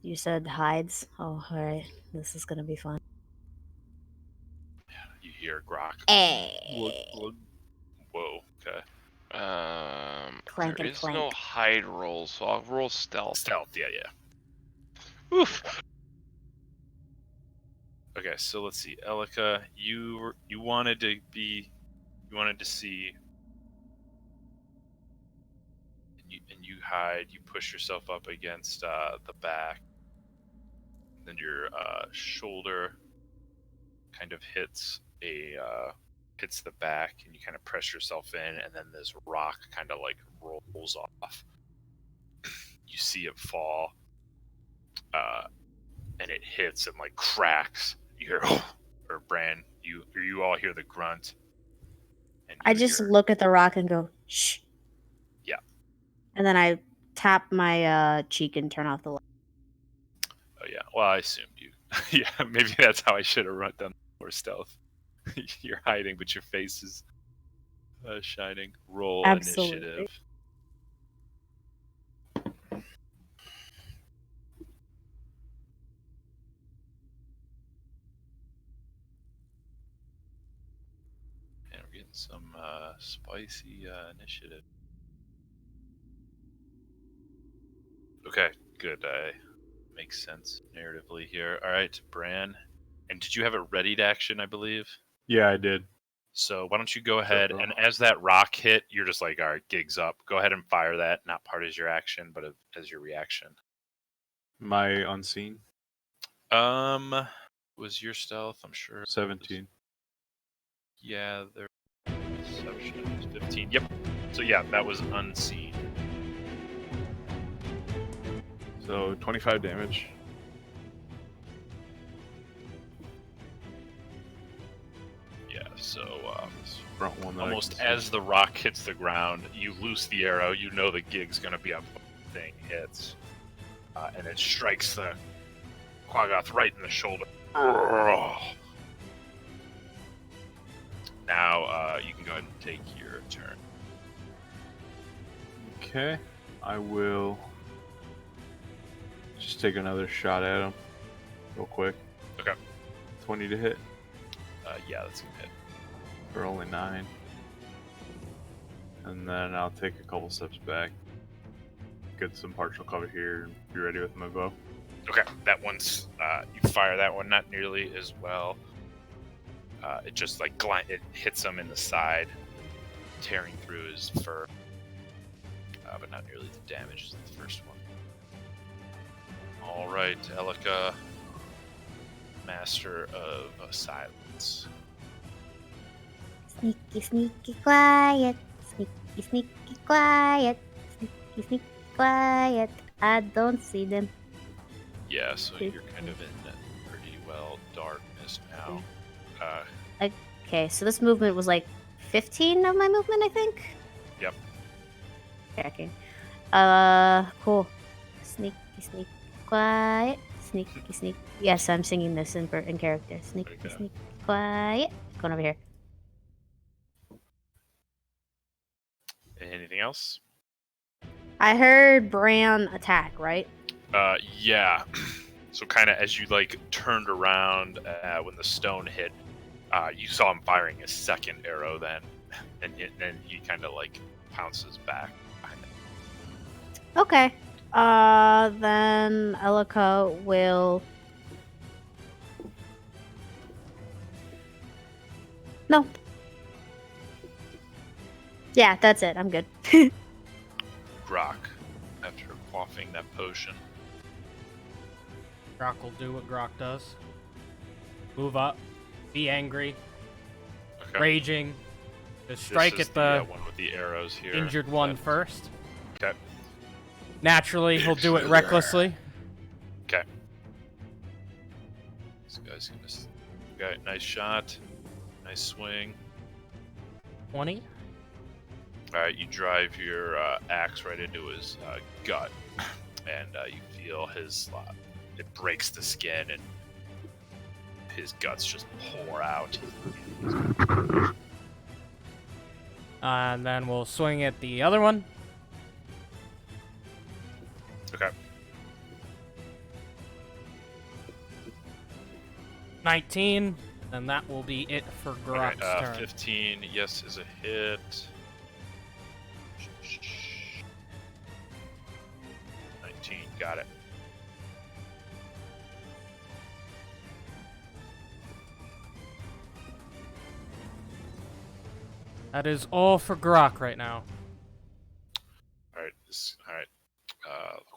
You said hides. Oh, alright. This is gonna be fun. You hear Grok. Hey. Whoa, okay. Clank there and is no clank. hide roll, so I'll roll stealth. Stealth, yeah. Oof. Okay, so let's see. Ellica, you wanted to see, and you hide. You push yourself up against the back. Then your shoulder kind of hits the back, and you kind of press yourself in, and then this rock kind of like rolls off. You see it fall, and it hits and like cracks. You hear, or Bran, you all hear the grunt. And I you just hear, look at the rock and go, shh. Yeah. And then I tap my cheek and turn off the light. Oh yeah. Well, I assumed you. Yeah, maybe that's how I should have run down more stealth. You're hiding, but your face is shining. Roll Absolutely. initiative. We're getting some spicy initiative. Okay, good. Makes sense narratively here. All right, Bran. And did you have a readied action, I believe? Yeah, I did. So why don't you go ahead, bro. and as that rock hit, you're just like, all right, gig's up. Go ahead and fire that, not part as your action, but as your reaction. My unseen Was your stealth? I'm sure. 17. Yeah, their perception is 15. Yep. So yeah, that was unseen. So 25 damage. Yeah. So This front one that I almost can see. as the rock hits the ground, you loose the arrow. You know the gig's gonna be up. Thing hits, and it strikes the Quaggoth right in the shoulder. Now you can go ahead and take your turn. Okay, I will just take another shot at him real quick. Okay. 20 to hit Yeah, that's gonna hit. for only 9. And then I'll take a couple steps back, get some partial cover here, and be ready with my bow. Okay, that one's you fire that one not nearly as well. It just like it hits him in the side, tearing through his fur, but not nearly the damage as the first one. All right, Elika, master of silence. Sneaky, sneaky, quiet. Sneaky, sneaky, quiet. Sneaky, sneaky, quiet. I don't see them. Yeah, so you're kind of in pretty well darkness now. Okay, so this movement was like 15 of my movement, I think? Yep. Checking. Cool. Sneaky, sneaky, quiet. Sneaky, sneaky. Yes, I'm singing this in character. Sneaky, Okay. sneaky, quiet. Going over here. Anything else? I heard Bran attack, right? Yeah. So kind of as you like turned around when the stone hit, you saw him firing his second arrow then, and then he kind of like pounces back behind it. Okay. Then Elika will. No. Yeah, that's it. I'm good. Grok, after quaffing that potion. Grok will do what Grok does. Move up. Be angry. Okay. Raging. Just This strike is at the one with the arrows here. injured one That- first. Okay. Naturally, he'll do it recklessly. Okay. This guy's gonna. Okay, nice shot. Nice swing. 20. All right, you drive your axe right into his gut, and you feel his. It breaks the skin, and his guts just pour out. And then we'll swing at the other one. Okay. 19. And that will be it for Grok's Okay, turn. 15, yes, is a hit. 19, got it. That is all for Grok right now. Alright, alright.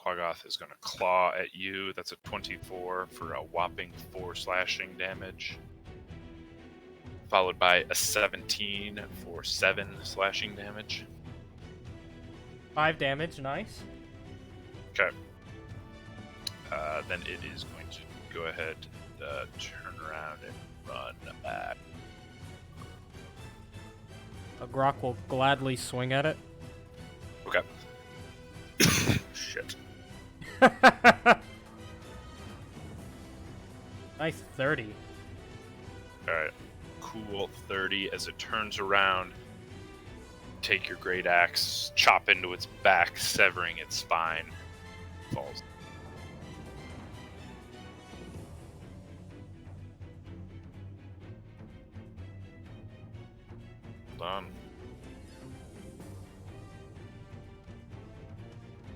Quaggoth is going to claw at you. That's a 24 for a whopping 4 slashing damage. Followed by a 17 for 7 slashing damage. 5 damage, nice. Okay. Then it is going to go ahead and turn around and run back. Grok will gladly swing at it. Okay. Shit. Nice 30. Alright. Cool 30 as it turns around. Take your great axe, chop into its back, severing its spine. Falls. done.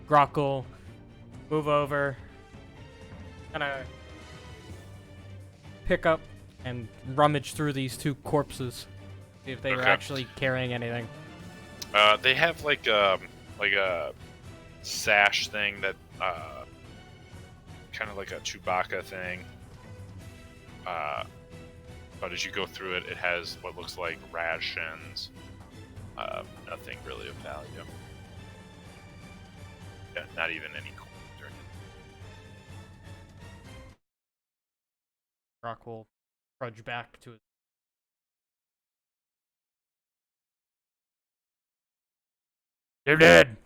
Grockle, move over, kind of pick up and rummage through these two corpses, see if they were Okay. actually carrying anything. They have like a sash thing that kind of like a Chewbacca thing. But as you go through it, it has what looks like rations. Nothing really of value. Yeah, not even any coins or anything. Grock will trudge back to his. They're dead.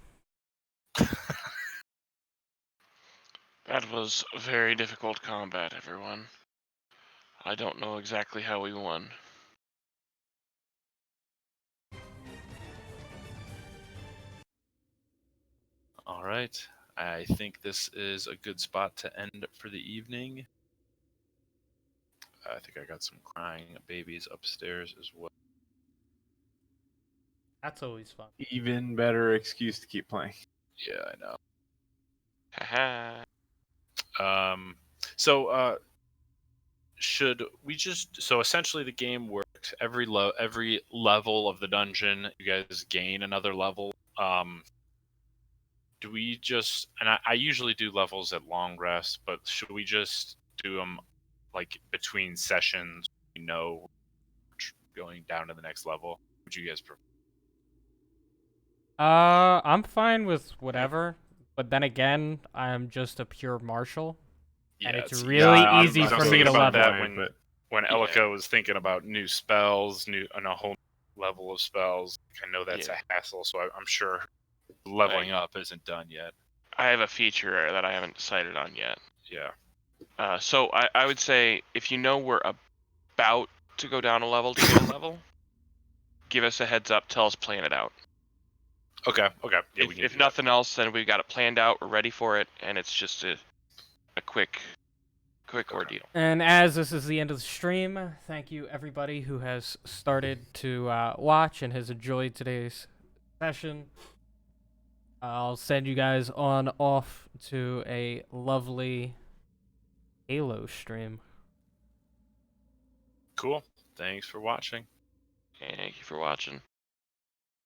That was very difficult combat, everyone. I don't know exactly how we won. All right. I think this is a good spot to end for the evening. I think I got some crying babies upstairs as well. That's always fun. Even better excuse to keep playing. Yeah, I know. Haha. So should we just essentially the game works every level of the dungeon you guys gain another level. Do we just, and I usually do levels at long rest, but should we just do them like between sessions, going down to the next level? Would you guys prefer? I'm fine with whatever, but then again, I'm just a pure martial, and it's it's really I'm easy for me thinking to about level. that when Elika was thinking about new spells, and a whole level of spells. I know that's Yeah. a hassle, so I'm sure leveling up isn't done yet. I have a feature that I haven't decided on yet. Yeah. So I would say if you know we're about to go down a level to get a level, give us a heads up, tell us plan it out. Okay. Yeah, we can If do nothing else, then we've got it planned out, we're ready for it, and it's just a quick ordeal. And as this is the end of the stream, thank you everybody who has started to watch and has enjoyed today's session. I'll send you guys on off to a lovely Halo stream. Cool. Thanks for watching. Thank you for watching.